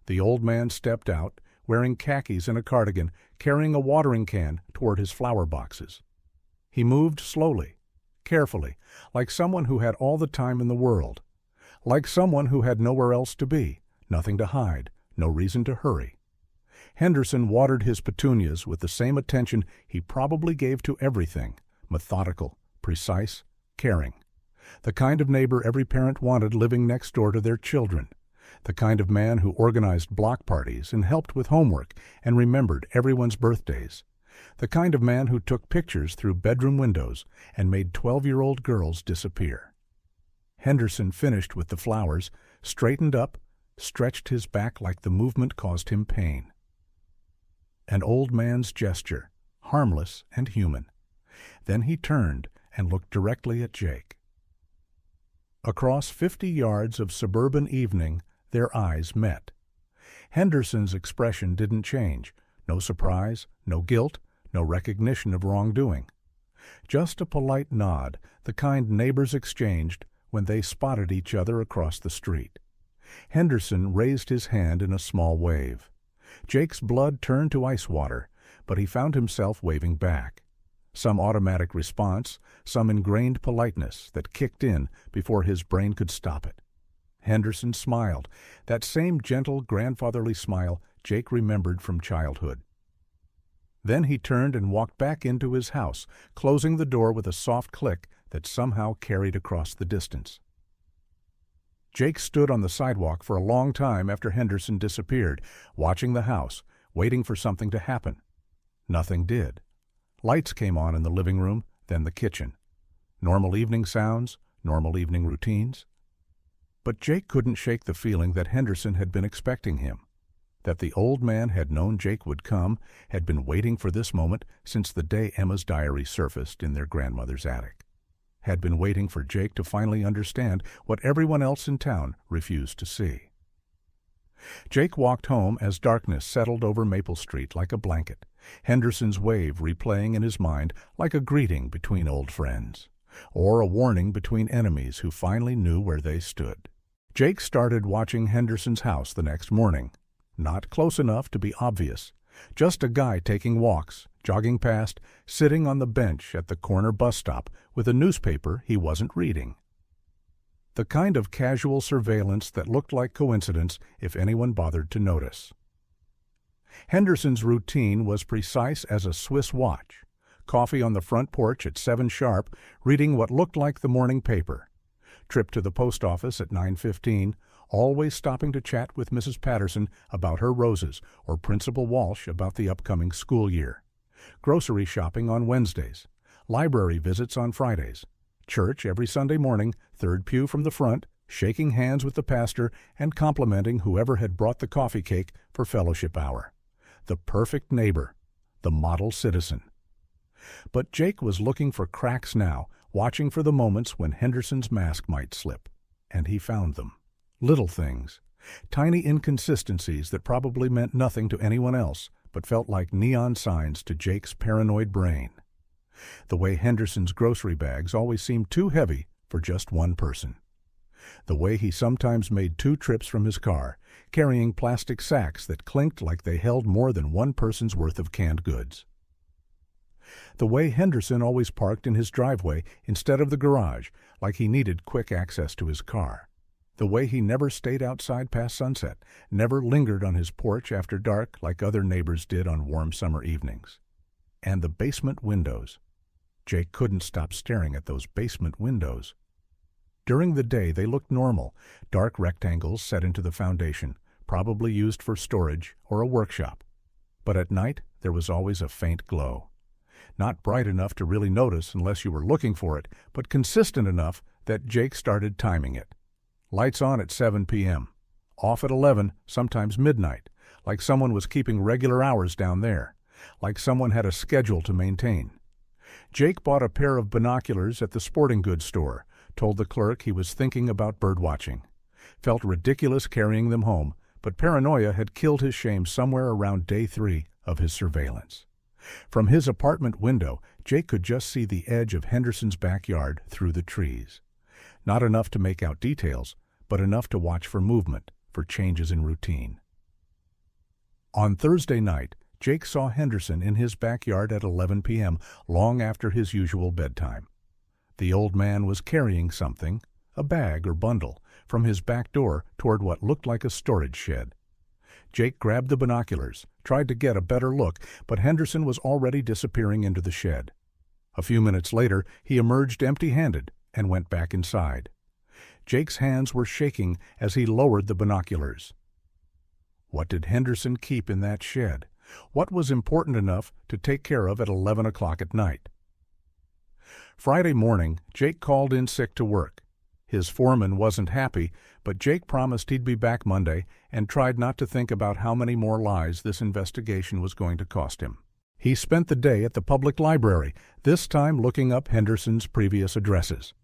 The old man stepped out, wearing khakis and a cardigan, carrying a watering can toward his flower boxes. He moved slowly, carefully, like someone who had all the time in the world. Like someone who had nowhere else to be, nothing to hide, no reason to hurry. Henderson watered his petunias with the same attention he probably gave to everything, methodical, precise, caring. The kind of neighbor every parent wanted living next door to their children. The kind of man who organized block parties and helped with homework and remembered everyone's birthdays. The kind of man who took pictures through bedroom windows and made 12-year-old girls disappear. Henderson finished with the flowers, straightened up, stretched his back like the movement caused him pain. An old man's gesture, harmless and human. Then he turned and looked directly at Jake. Across 50 yards of suburban evening, their eyes met. Henderson's expression didn't change. No surprise, no guilt, no recognition of wrongdoing. Just a polite nod, the kind neighbors exchanged when they spotted each other across the street. Henderson raised his hand in a small wave. Jake's blood turned to ice water, but he found himself waving back. Some automatic response, some ingrained politeness that kicked in before his brain could stop it. Henderson smiled, that same gentle, grandfatherly smile Jake remembered from childhood. Then he turned and walked back into his house, closing the door with a soft click that somehow carried across the distance. Jake stood on the sidewalk for a long time after Henderson disappeared, watching the house, waiting for something to happen. Nothing did. Lights came on in the living room, then the kitchen. Normal evening sounds, normal evening routines. But Jake couldn't shake the feeling that Henderson had been expecting him, that the old man had known Jake would come, had been waiting for this moment since the day Emma's diary surfaced in their grandmother's attic, had been waiting for Jake to finally understand what everyone else in town refused to see. Jake walked home as darkness settled over Maple Street like a blanket, Henderson's wave replaying in his mind like a greeting between old friends, or a warning between enemies who finally knew where they stood. Jake started watching Henderson's house the next morning. Not close enough to be obvious. Just a guy taking walks, jogging past, sitting on the bench at the corner bus stop with a newspaper he wasn't reading. The kind of casual surveillance that looked like coincidence if anyone bothered to notice. Henderson's routine was precise as a Swiss watch. Coffee on the front porch at 7 sharp, reading what looked like the morning paper. Trip to the post office at 9:15, always stopping to chat with Mrs. Patterson about her roses or Principal Walsh about the upcoming school year. Grocery shopping on Wednesdays. Library visits on Fridays. Church every Sunday morning, third pew from the front, shaking hands with the pastor and complimenting whoever had brought the coffee cake for fellowship hour. The perfect neighbor, the model citizen. But Jake was looking for cracks now, watching for the moments when Henderson's mask might slip. And he found them. Little things. Tiny inconsistencies that probably meant nothing to anyone else, but felt like neon signs to Jake's paranoid brain. The way Henderson's grocery bags always seemed too heavy for just one person. The way he sometimes made 2 trips from his car, carrying plastic sacks that clinked like they held more than one person's worth of canned goods. The way Henderson always parked in his driveway instead of the garage, like he needed quick access to his car. The way he never stayed outside past sunset, never lingered on his porch after dark like other neighbors did on warm summer evenings. And the basement windows. Jake couldn't stop staring at those basement windows. During the day they looked normal, dark rectangles set into the foundation, probably used for storage or a workshop. But at night there was always a faint glow. Not bright enough to really notice unless you were looking for it, but consistent enough that Jake started timing it. Lights on at 7 p.m., off at 11, sometimes midnight, like someone was keeping regular hours down there, like someone had a schedule to maintain. Jake bought a pair of binoculars at the sporting goods store, told the clerk he was thinking about birdwatching. Felt ridiculous carrying them home, but paranoia had killed his shame somewhere around day 3 of his surveillance. From his apartment window, Jake could just see the edge of Henderson's backyard through the trees. Not enough to make out details, but enough to watch for movement, for changes in routine. On Thursday night, Jake saw Henderson in his backyard at 11 p.m., long after his usual bedtime. The old man was carrying something, a bag or bundle, from his back door toward what looked like a storage shed. Jake grabbed the binoculars, tried to get a better look, but Henderson was already disappearing into the shed. A few minutes later, he emerged empty-handed and went back inside. Jake's hands were shaking as he lowered the binoculars. What did Henderson keep in that shed? What was important enough to take care of at 11 o'clock at night? Friday morning, Jake called in sick to work. His foreman wasn't happy, but Jake promised he'd be back Monday and tried not to think about how many more lives this investigation was going to cost him. He spent the day at the public library, this time looking up Henderson's previous addresses.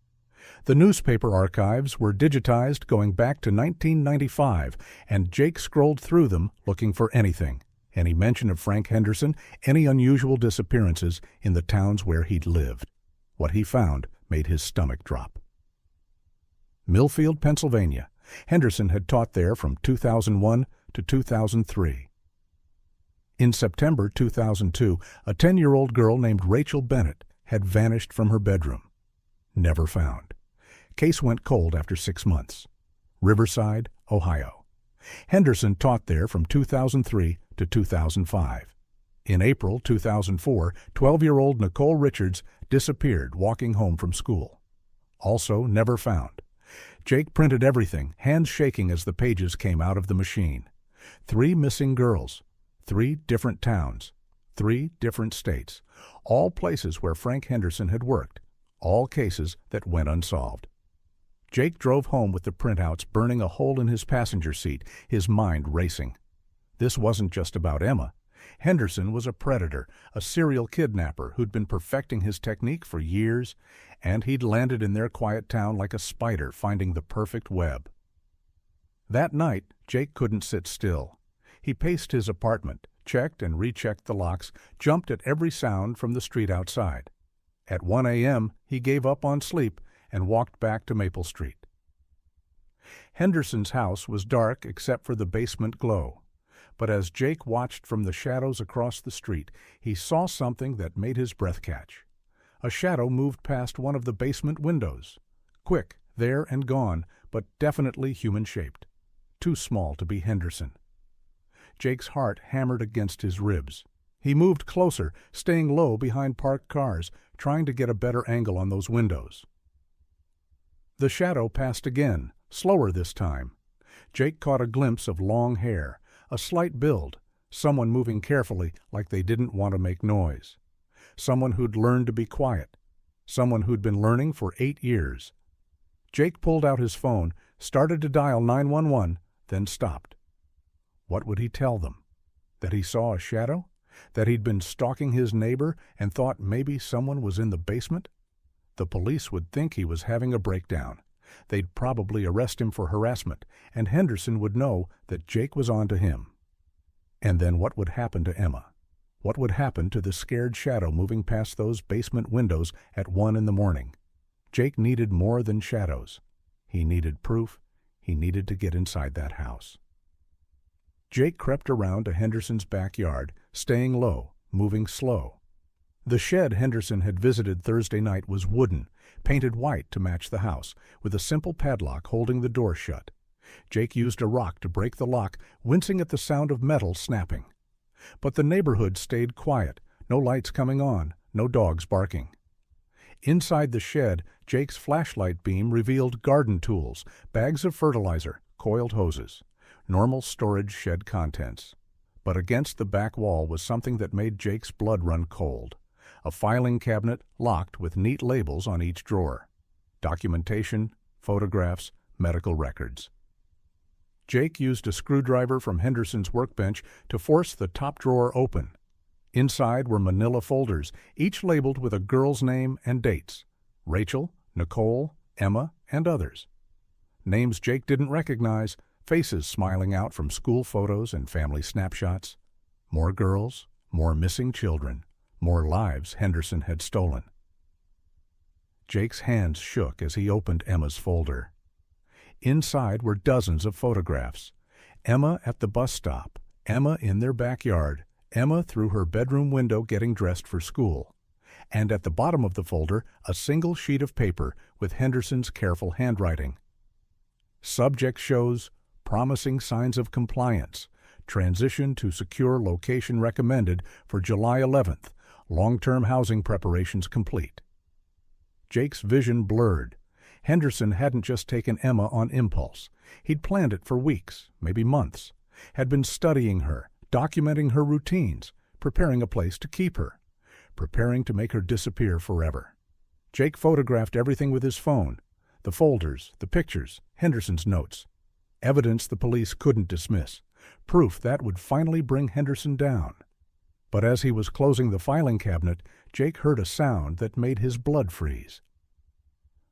The newspaper archives were digitized going back to 1995, and Jake scrolled through them looking for anything, any mention of Frank Henderson, any unusual disappearances in the towns where he'd lived. What he found made his stomach drop. Millfield, Pennsylvania. Henderson had taught there from 2001 to 2003. In September 2002, a 10-year-old girl named Rachel Bennett had vanished from her bedroom. Never found. Case went cold after 6 months. Riverside, Ohio. Henderson taught there from 2003 to 2005. In April 2004, 12-year-old Nicole Richards disappeared walking home from school. Also never found. Jake printed everything, hands shaking as the pages came out of the machine. 3 missing girls, 3 different towns, 3 different states, all places where Frank Henderson had worked, all cases that went unsolved. Jake drove home with the printouts burning a hole in his passenger seat, his mind racing. This wasn't just about Emma. Henderson was a predator, a serial kidnapper who'd been perfecting his technique for years, and he'd landed in their quiet town like a spider finding the perfect web. That night, Jake couldn't sit still. He paced his apartment, checked and rechecked the locks, jumped at every sound from the street outside. At 1 a.m., he gave up on sleep and walked back to Maple Street. Henderson's house was dark except for the basement glow. But as Jake watched from the shadows across the street, he saw something that made his breath catch. A shadow moved past one of the basement windows. Quick, there and gone, but definitely human-shaped. Too small to be Henderson. Jake's heart hammered against his ribs. He moved closer, staying low behind parked cars, trying to get a better angle on those windows. The shadow passed again, slower this time. Jake caught a glimpse of long hair, a slight build, someone moving carefully like they didn't want to make noise. Someone who'd learned to be quiet. Someone who'd been learning for 8 years. Jake pulled out his phone, started to dial 911, then stopped. What would he tell them? That he saw a shadow? That he'd been stalking his neighbor and thought maybe someone was in the basement? The police would think he was having a breakdown. They'd probably arrest him for harassment, and Henderson would know that Jake was on to him. And then what would happen to Emma? What would happen to the scared shadow moving past those basement windows at 1 in the morning? Jake needed more than shadows. He needed proof. He needed to get inside that house. Jake crept around to Henderson's backyard, staying low, moving slow. The shed Henderson had visited Thursday night was wooden, painted white to match the house, with a simple padlock holding the door shut. Jake used a rock to break the lock, wincing at the sound of metal snapping. But the neighborhood stayed quiet, no lights coming on, no dogs barking. Inside the shed, Jake's flashlight beam revealed garden tools, bags of fertilizer, coiled hoses. Normal storage shed contents. But against the back wall was something that made Jake's blood run cold. A filing cabinet locked with neat labels on each drawer. Documentation, photographs, medical records. Jake used a screwdriver from Henderson's workbench to force the top drawer open. Inside were manila folders, each labeled with a girl's name and dates. Rachel, Nicole, Emma, and others. Names Jake didn't recognize, faces smiling out from school photos and family snapshots. More girls, more missing children, more lives Henderson had stolen. Jake's hands shook as he opened Emma's folder. Inside were dozens of photographs. Emma at the bus stop, Emma in their backyard, Emma through her bedroom window getting dressed for school. And at the bottom of the folder, a single sheet of paper with Henderson's careful handwriting. Subject shows promising signs of compliance. Transition to secure location recommended for July 11th. Long-term housing preparations complete. Jake's vision blurred. Henderson hadn't just taken Emma on impulse. He'd planned it for weeks, maybe months. Had been studying her, documenting her routines, preparing a place to keep her. Preparing to make her disappear forever. Jake photographed everything with his phone. The folders, the pictures, Henderson's notes. Evidence the police couldn't dismiss. Proof that would finally bring Henderson down. But as he was closing the filing cabinet, Jake heard a sound that made his blood freeze.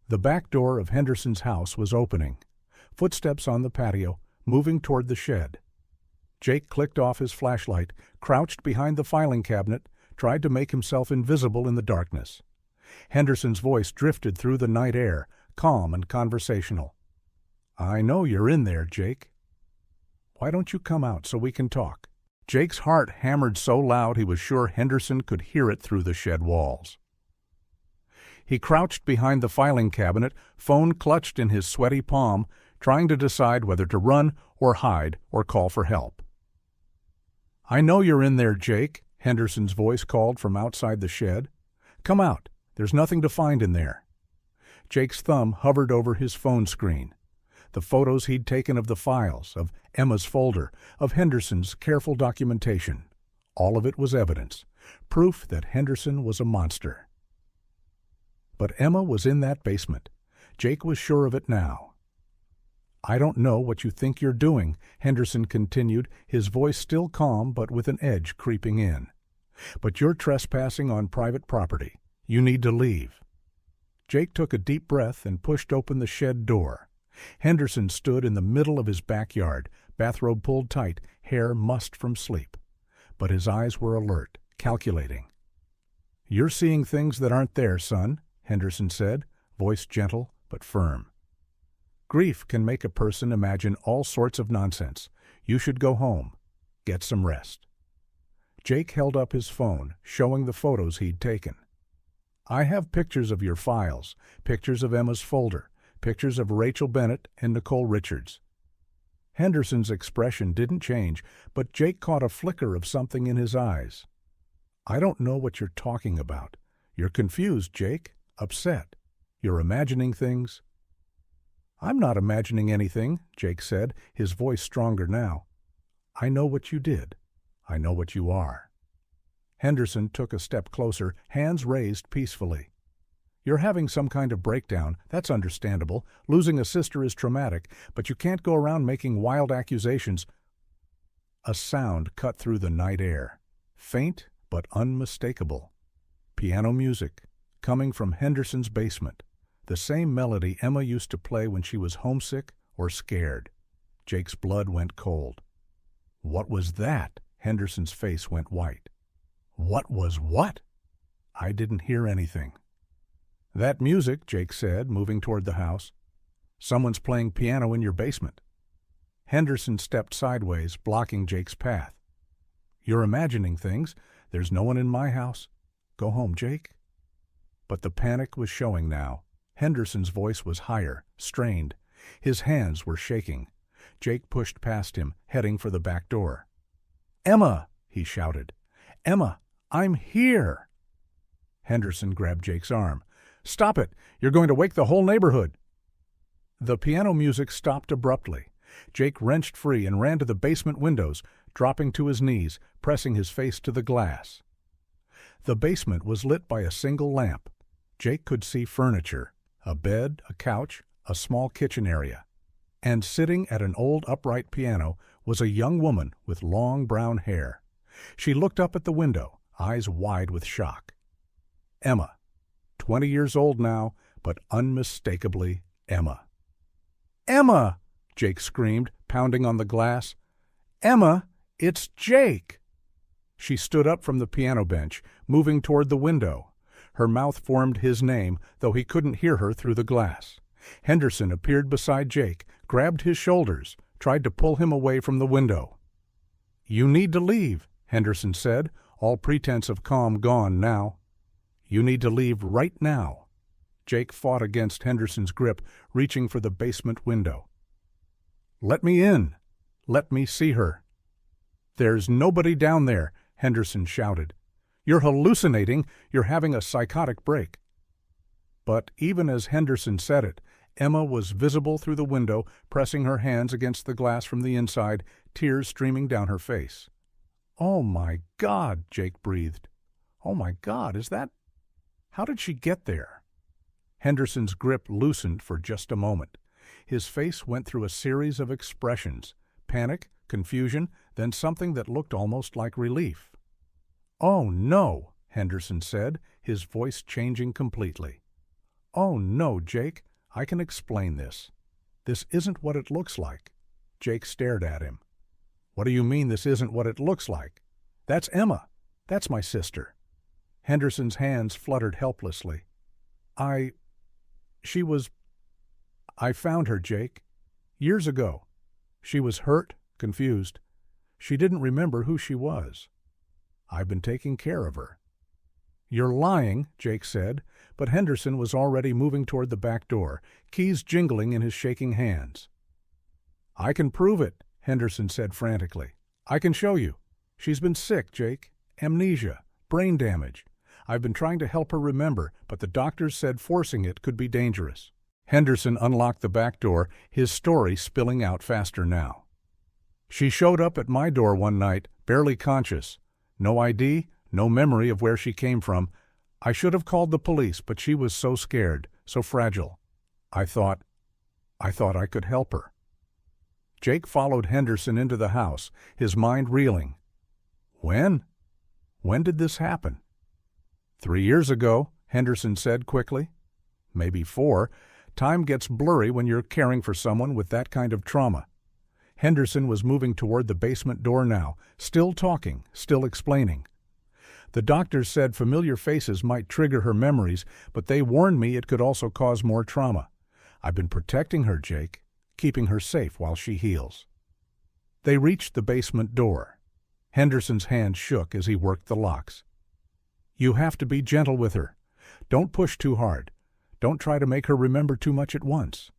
The back door of Henderson's house was opening. Footsteps on the patio, moving toward the shed. Jake clicked off his flashlight, crouched behind the filing cabinet, tried to make himself invisible in the darkness. Henderson's voice drifted through the night air, calm and conversational. "I know you're in there, Jake. Why don't you come out so we can talk?" Jake's heart hammered so loud he was sure Henderson could hear it through the shed walls. He crouched behind the filing cabinet, phone clutched in his sweaty palm, trying to decide whether to run or hide or call for help. "I know you're in there, Jake," Henderson's voice called from outside the shed. "Come out. There's nothing to find in there." Jake's thumb hovered over his phone screen. The photos he'd taken of the files, of Emma's folder, of Henderson's careful documentation. All of it was evidence, proof that Henderson was a monster. But Emma was in that basement. Jake was sure of it now. "I don't know what you think you're doing," Henderson continued, his voice still calm but with an edge creeping in. "But you're trespassing on private property. You need to leave." Jake took a deep breath and pushed open the shed door. Henderson stood in the middle of his backyard, bathrobe pulled tight, hair mussed from sleep. But his eyes were alert, calculating. "You're seeing things that aren't there, son," Henderson said, voice gentle but firm. "Grief can make a person imagine all sorts of nonsense. You should go home. Get some rest." Jake held up his phone, showing the photos he'd taken. "I have pictures of your files, pictures of Emma's folder, pictures of Rachel Bennett and Nicole Richards. Henderson's expression didn't change, but Jake caught a flicker of something in his eyes. "I don't know what you're talking about. You're confused, Jake, upset. You're imagining things." "I'm not imagining anything," Jake said, his voice stronger now. "I know what you did. I know what you are." Henderson took a step closer, hands raised peacefully. "You're having some kind of breakdown. That's understandable. Losing a sister is traumatic, but you can't go around making wild accusations." A sound cut through the night air, faint but unmistakable. Piano music, coming from Henderson's basement. The same melody Emma used to play when she was homesick or scared. Jake's blood went cold. "What was that?" Henderson's face went white. "What was what?" "I didn't hear anything." "That music," Jake said, moving toward the house. "Someone's playing piano in your basement." Henderson stepped sideways, blocking Jake's path. "You're imagining things. There's no one in my house. Go home, Jake." But the panic was showing now. Henderson's voice was higher, strained. His hands were shaking. Jake pushed past him, heading for the back door. "Emma!" he shouted. "Emma, I'm here!" Henderson grabbed Jake's arm. "Stop it! You're going to wake the whole neighborhood!" The piano music stopped abruptly. Jake wrenched free and ran to the basement windows, dropping to his knees, pressing his face to the glass. The basement was lit by a single lamp. Jake could see furniture, a bed, a couch, a small kitchen area. And sitting at an old upright piano was a young woman with long brown hair. She looked up at the window, eyes wide with shock. Emma, 20 years old now, but unmistakably Emma. "Emma!" Jake screamed, pounding on the glass. "Emma, it's Jake!" She stood up from the piano bench, moving toward the window. Her mouth formed his name, though he couldn't hear her through the glass. Henderson appeared beside Jake, grabbed his shoulders, tried to pull him away from the window. "You need to leave," Henderson said, all pretense of calm gone now. "You need to leave right now." Jake fought against Henderson's grip, reaching for the basement window. "Let me in. Let me see her." "There's nobody down there," Henderson shouted. "You're hallucinating. You're having a psychotic break." But even as Henderson said it, Emma was visible through the window, pressing her hands against the glass from the inside, tears streaming down her face. "Oh, my God," Jake breathed. "Oh, my God, is that... How did she get there?" Henderson's grip loosened for just a moment. His face went through a series of expressions: panic, confusion, then something that looked almost like relief. "Oh, no," Henderson said, his voice changing completely. "Oh, no, Jake, I can explain this. This isn't what it looks like." Jake stared at him. "What do you mean this isn't what it looks like?" "That's Emma. That's my sister." Henderson's hands fluttered helplessly. I found her, Jake. Years ago. She was hurt, confused. She didn't remember who she was. I've been taking care of her." "You're lying," Jake said, but Henderson was already moving toward the back door, keys jingling in his shaking hands. "I can prove it," Henderson said frantically. "I can show you. She's been sick, Jake. Amnesia, brain damage. I've been trying to help her remember, but the doctors said forcing it could be dangerous." Henderson unlocked the back door, his story spilling out faster now. "She showed up at my door one night, barely conscious. No ID, no memory of where she came from. I should have called the police, but she was so scared, so fragile. I thought I could help her." Jake followed Henderson into the house, his mind reeling. When did this happen?" 3 years ago, Henderson said quickly. "Maybe 4. Time gets blurry when you're caring for someone with that kind of trauma." Henderson was moving toward the basement door now, still talking, still explaining. "The doctors said familiar faces might trigger her memories, but they warned me it could also cause more trauma. I've been protecting her, Jake, keeping her safe while she heals." They reached the basement door. Henderson's hand shook as he worked the locks. "You have to be gentle with her. Don't push too hard. Don't try to make her remember too much at once."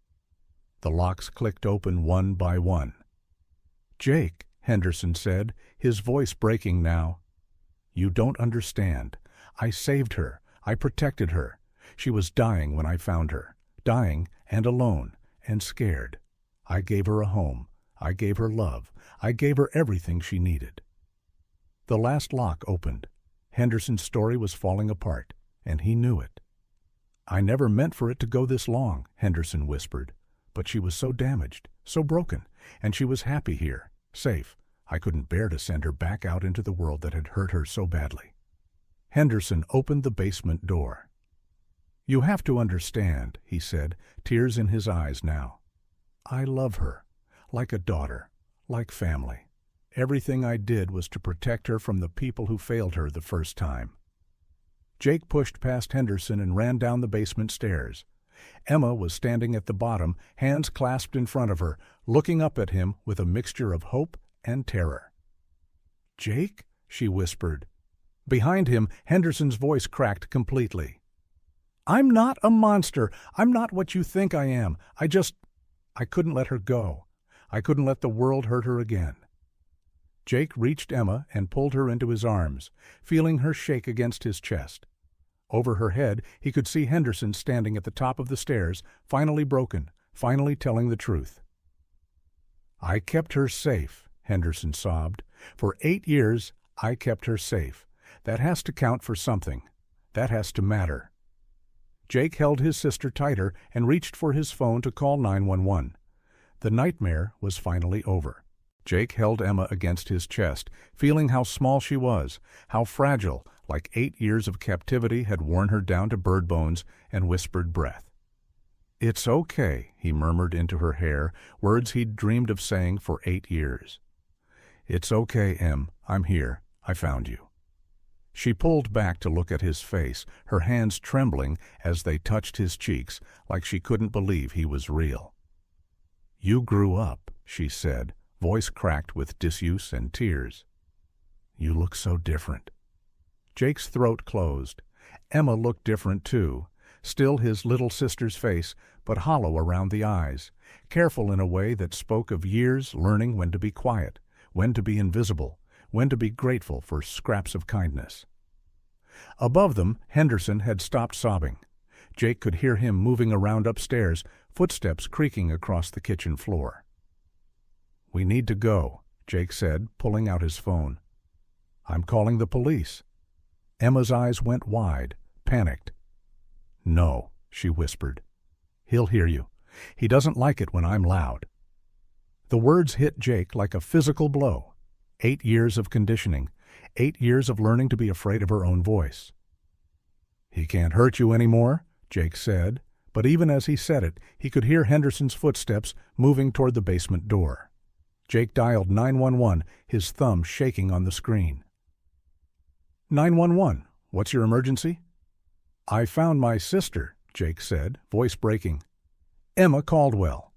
The locks clicked open one by one. "Jake," Henderson said, his voice breaking now. "You don't understand. I saved her. I protected her. She was dying when I found her. Dying and alone and scared. I gave her a home. I gave her love. I gave her everything she needed." The last lock opened. Henderson's story was falling apart, and he knew it. "I never meant for it to go this long," Henderson whispered. "But she was so damaged, so broken, and she was happy here, safe. I couldn't bear to send her back out into the world that had hurt her so badly." Henderson opened the basement door. "You have to understand," he said, tears in his eyes now. "I love her, like a daughter, like family. Everything I did was to protect her from the people who failed her the first time." Jake pushed past Henderson and ran down the basement stairs. Emma was standing at the bottom, hands clasped in front of her, looking up at him with a mixture of hope and terror. "Jake?" she whispered. Behind him, Henderson's voice cracked completely. "I'm not a monster. I'm not what you think I am. I couldn't let her go. I couldn't let the world hurt her again." Jake reached Emma and pulled her into his arms, feeling her shake against his chest. Over her head, he could see Henderson standing at the top of the stairs, finally broken, finally telling the truth. "I kept her safe," Henderson sobbed. "For 8 years, I kept her safe. That has to count for something. That has to matter." Jake held his sister tighter and reached for his phone to call 911. The nightmare was finally over. Jake held Emma against his chest, feeling how small she was, how fragile, like 8 years of captivity had worn her down to bird bones and whispered breath. "It's okay," he murmured into her hair, words he'd dreamed of saying for 8 years. "It's okay, Em. I'm here. I found you." She pulled back to look at his face, her hands trembling as they touched his cheeks, like she couldn't believe he was real. "You grew up," she said, voice cracked with disuse and tears. "You look so different." Jake's throat closed. Emma looked different too, still his little sister's face, but hollow around the eyes, careful in a way that spoke of years learning when to be quiet, when to be invisible, when to be grateful for scraps of kindness. Above them, Henderson had stopped sobbing. Jake could hear him moving around upstairs, footsteps creaking across the kitchen floor. "We need to go," Jake said, pulling out his phone. "I'm calling the police." Emma's eyes went wide, panicked. "No," she whispered. "He'll hear you. He doesn't like it when I'm loud." The words hit Jake like a physical blow. 8 years of conditioning, 8 years of learning to be afraid of her own voice. "He can't hurt you anymore," Jake said, but even as he said it, he could hear Henderson's footsteps moving toward the basement door. Jake dialed 911, his thumb shaking on the screen. 911, what's your emergency?" "I found my sister," Jake said, voice breaking. "Emma Caldwell.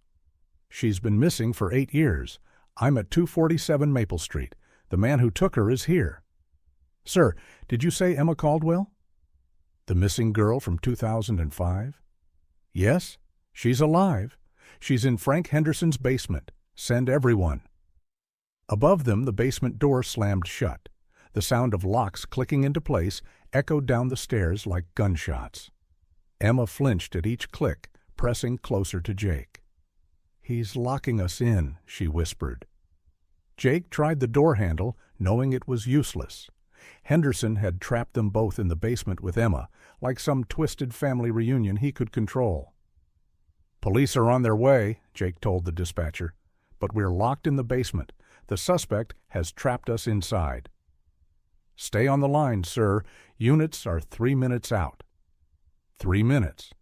She's been missing for 8 years. I'm at 247 Maple Street. The man who took her is here." "Sir, did you say Emma Caldwell?" "The missing girl from 2005? "Yes, she's alive. She's in Frank Henderson's basement. Send everyone." Above them, the basement door slammed shut. The sound of locks clicking into place echoed down the stairs like gunshots. Emma flinched at each click, pressing closer to Jake. "He's locking us in," she whispered. Jake tried the door handle, knowing it was useless. Henderson had trapped them both in the basement with Emma, like some twisted family reunion he could control. "Police are on their way," Jake told the dispatcher. "But we're locked in the basement. The suspect has trapped us inside." "Stay on the line, sir. Units are 3 minutes out." 3 minutes.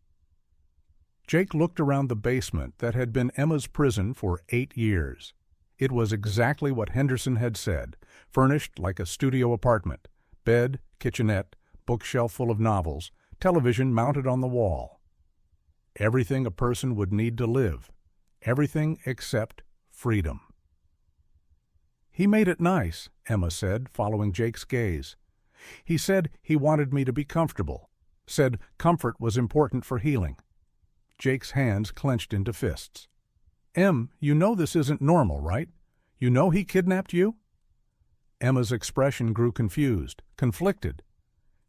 Jake looked around the basement that had been Emma's prison for 8 years. It was exactly what Henderson had said, furnished like a studio apartment, bed, kitchenette, bookshelf full of novels, television mounted on the wall. Everything a person would need to live. Everything except freedom. "He made it nice," Emma said, following Jake's gaze. "He said he wanted me to be comfortable. said comfort was important for healing. Jake's hands clenched into fists. "Em, you know this isn't normal, right? You know he kidnapped you?" Emma's expression grew confused, conflicted.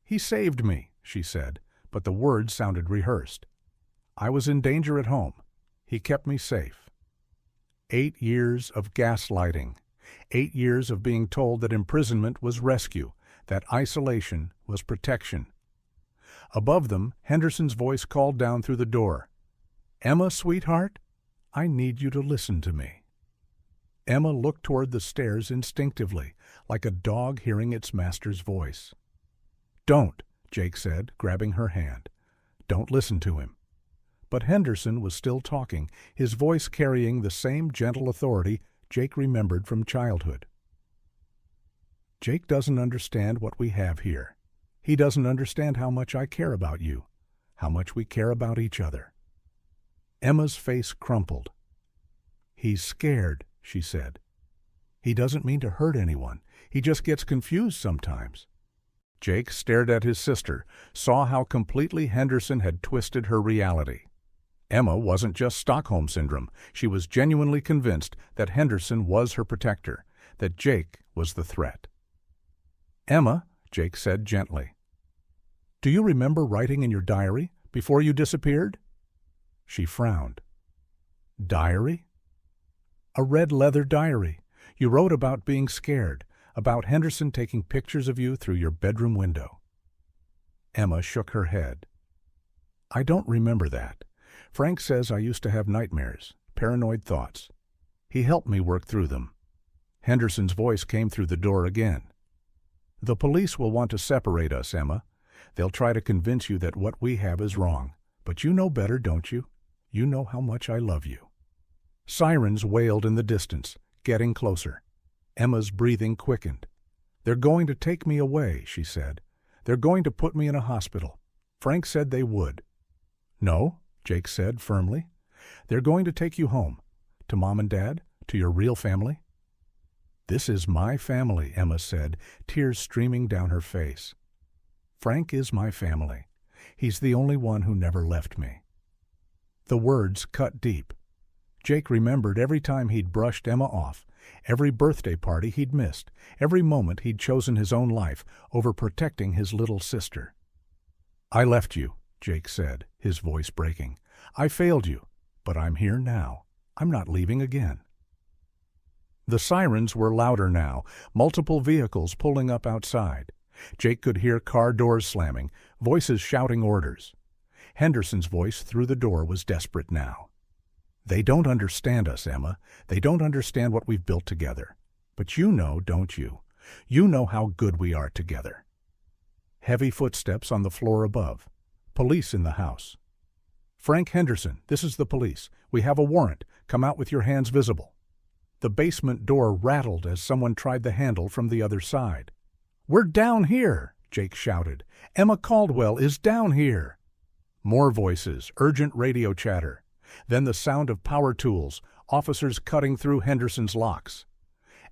"He saved me," she said, but the words sounded rehearsed. "I was in danger at home. He kept me safe." 8 years of gaslighting. 8 years of being told that imprisonment was rescue, that isolation was protection. Above them, Henderson's voice called down through the door. "Emma, sweetheart, I need you to listen to me." Emma looked toward the stairs instinctively, like a dog hearing its master's voice. "Don't," Jake said, grabbing her hand. "Don't listen to him." But Henderson was still talking, his voice carrying the same gentle authority Jake remembered from childhood. "Jake doesn't understand what we have here. He doesn't understand how much I care about you, how much we care about each other." Emma's face crumpled. "He's scared," she said. "He doesn't mean to hurt anyone. He just gets confused sometimes." Jake stared at his sister, saw how completely Henderson had twisted her reality. Emma wasn't just Stockholm Syndrome. She was genuinely convinced that Henderson was her protector, that Jake was the threat. "Emma," Jake said gently, "do you remember writing in your diary before you disappeared?" She frowned. "Diary?" "A red leather diary. You wrote about being scared, about Henderson taking pictures of you through your bedroom window." Emma shook her head. "I don't remember that. Frank says I used to have nightmares, paranoid thoughts. He helped me work through them." Henderson's voice came through the door again. "The police will want to separate us, Emma. They'll try to convince you that what we have is wrong. But you know better, don't you? You know how much I love you." Sirens wailed in the distance, getting closer. Emma's breathing quickened. "They're going to take me away," she said. "They're going to put me in a hospital. Frank said they would." "No," Jake said firmly. "They're going to take you home, to Mom and Dad, to your real family." "This is my family," Emma said, tears streaming down her face. "Frank is my family. He's the only one who never left me." The words cut deep. Jake remembered every time he'd brushed Emma off, every birthday party he'd missed, every moment he'd chosen his own life over protecting his little sister. "I left you," Jake said, his voice breaking. "I failed you, but I'm here now. I'm not leaving again." The sirens were louder now, multiple vehicles pulling up outside. Jake could hear car doors slamming, voices shouting orders. Henderson's voice through the door was desperate now. "They don't understand us, Emma. They don't understand what we've built together. But you know, don't you? You know how good we are together." Heavy footsteps on the floor above. Police in the house. "Frank Henderson, this is the police. We have a warrant. Come out with your hands visible." The basement door rattled as someone tried the handle from the other side. "We're down here," Jake shouted. "Emma Caldwell is down here." More voices, urgent radio chatter. Then the sound of power tools, officers cutting through Henderson's locks.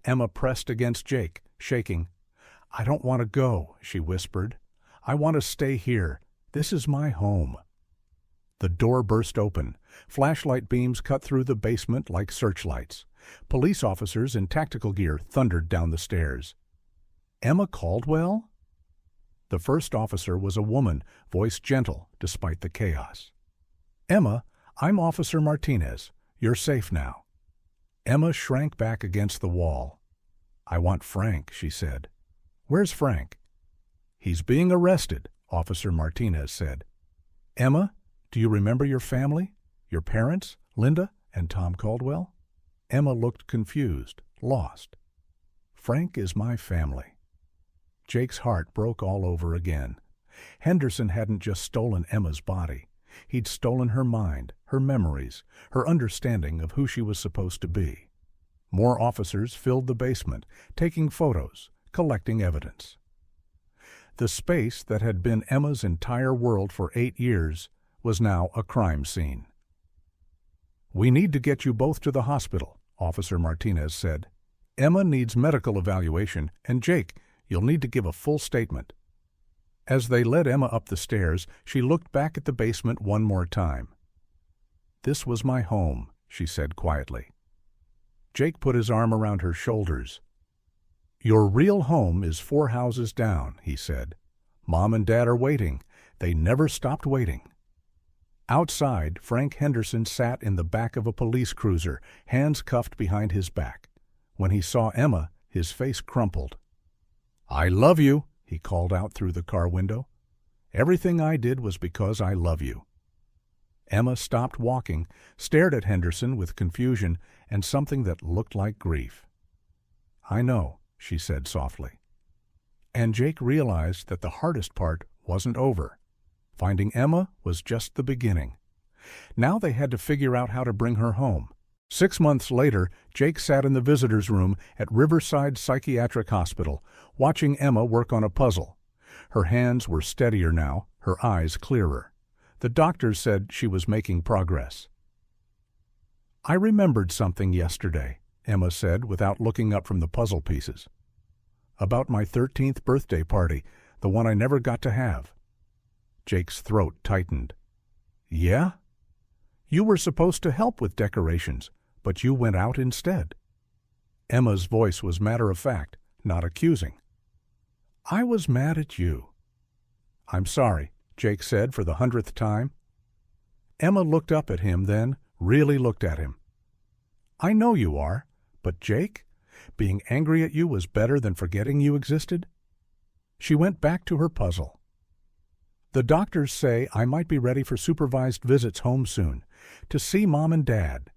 Emma pressed against Jake, shaking. "I don't want to go," she whispered. "I want to stay here. This is my home." The door burst open. Flashlight beams cut through the basement like searchlights. Police officers in tactical gear thundered down the stairs. "Emma Caldwell?" The first officer was a woman, voice gentle despite the chaos. "Emma, I'm Officer Martinez. You're safe now." Emma shrank back against the wall. "I want Frank," she said. "Where's Frank?" "He's being arrested," Officer Martinez said. "Emma, do you remember your family? Your parents, Linda and Tom Caldwell?" Emma looked confused, lost. "Frank is my family." Jake's heart broke all over again. Henderson hadn't just stolen Emma's body. He'd stolen her mind, her memories, her understanding of who she was supposed to be. More officers filled the basement, taking photos, collecting evidence. The space that had been Emma's entire world for 8 years was now a crime scene. "We need to get you both to the hospital," Officer Martinez said. "Emma needs medical evaluation, and Jake, you'll need to give a full statement." As they led Emma up the stairs, she looked back at the basement one more time. "This was my home," she said quietly. Jake put his arm around her shoulders. "Your real home is 4 houses down," he said. "Mom and Dad are waiting. They never stopped waiting." Outside, Frank Henderson sat in the back of a police cruiser, hands cuffed behind his back. When he saw Emma, his face crumpled. "I love you," he called out through the car window. "Everything I did was because I love you." Emma stopped walking, stared at Henderson with confusion and something that looked like grief. "I know," she said softly. And Jake realized that the hardest part wasn't over. Finding Emma was just the beginning. Now they had to figure out how to bring her home. 6 months later, Jake sat in the visitor's room at Riverside Psychiatric Hospital, watching Emma work on a puzzle. Her hands were steadier now, her eyes clearer. The doctors said she was making progress. "I remembered something yesterday," Emma said without looking up from the puzzle pieces. "About my 13th birthday party, the one I never got to have." Jake's throat tightened. "Yeah? You were supposed to help with decorations, but you went out instead." Emma's voice was matter-of-fact, not accusing. "I was mad at you." "I'm sorry," Jake said for the 100th time. Emma looked up at him then, really looked at him. "I know you are, but Jake, being angry at you was better than forgetting you existed?" She went back to her puzzle. "The doctors say I might be ready for supervised visits home soon, to see Mom and Dad."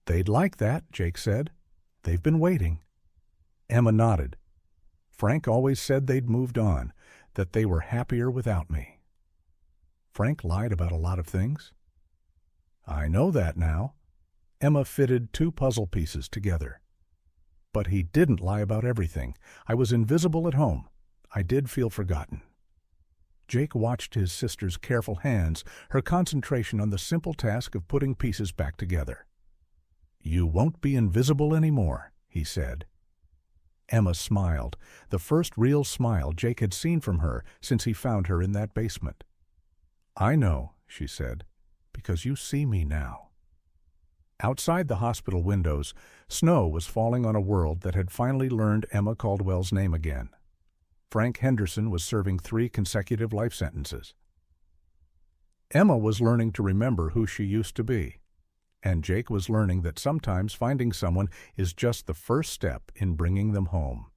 "They'd like that," Jake said. "They've been waiting." Emma nodded. "Frank always said they'd moved on, that they were happier without me." "Frank lied about a lot of things." "I know that now." Emma fitted 2 puzzle pieces together. "But he didn't lie about everything. I was invisible at home. I did feel forgotten." Jake watched his sister's careful hands, her concentration on the simple task of putting pieces back together. "You won't be invisible anymore," he said. Emma smiled, the first real smile Jake had seen from her since he found her in that basement. "I know," she said, "because you see me now." Outside the hospital windows, snow was falling on a world that had finally learned Emma Caldwell's name again. Frank Henderson was serving 3 consecutive life sentences. Emma was learning to remember who she used to be, and Jake was learning that sometimes finding someone is just the first step in bringing them home.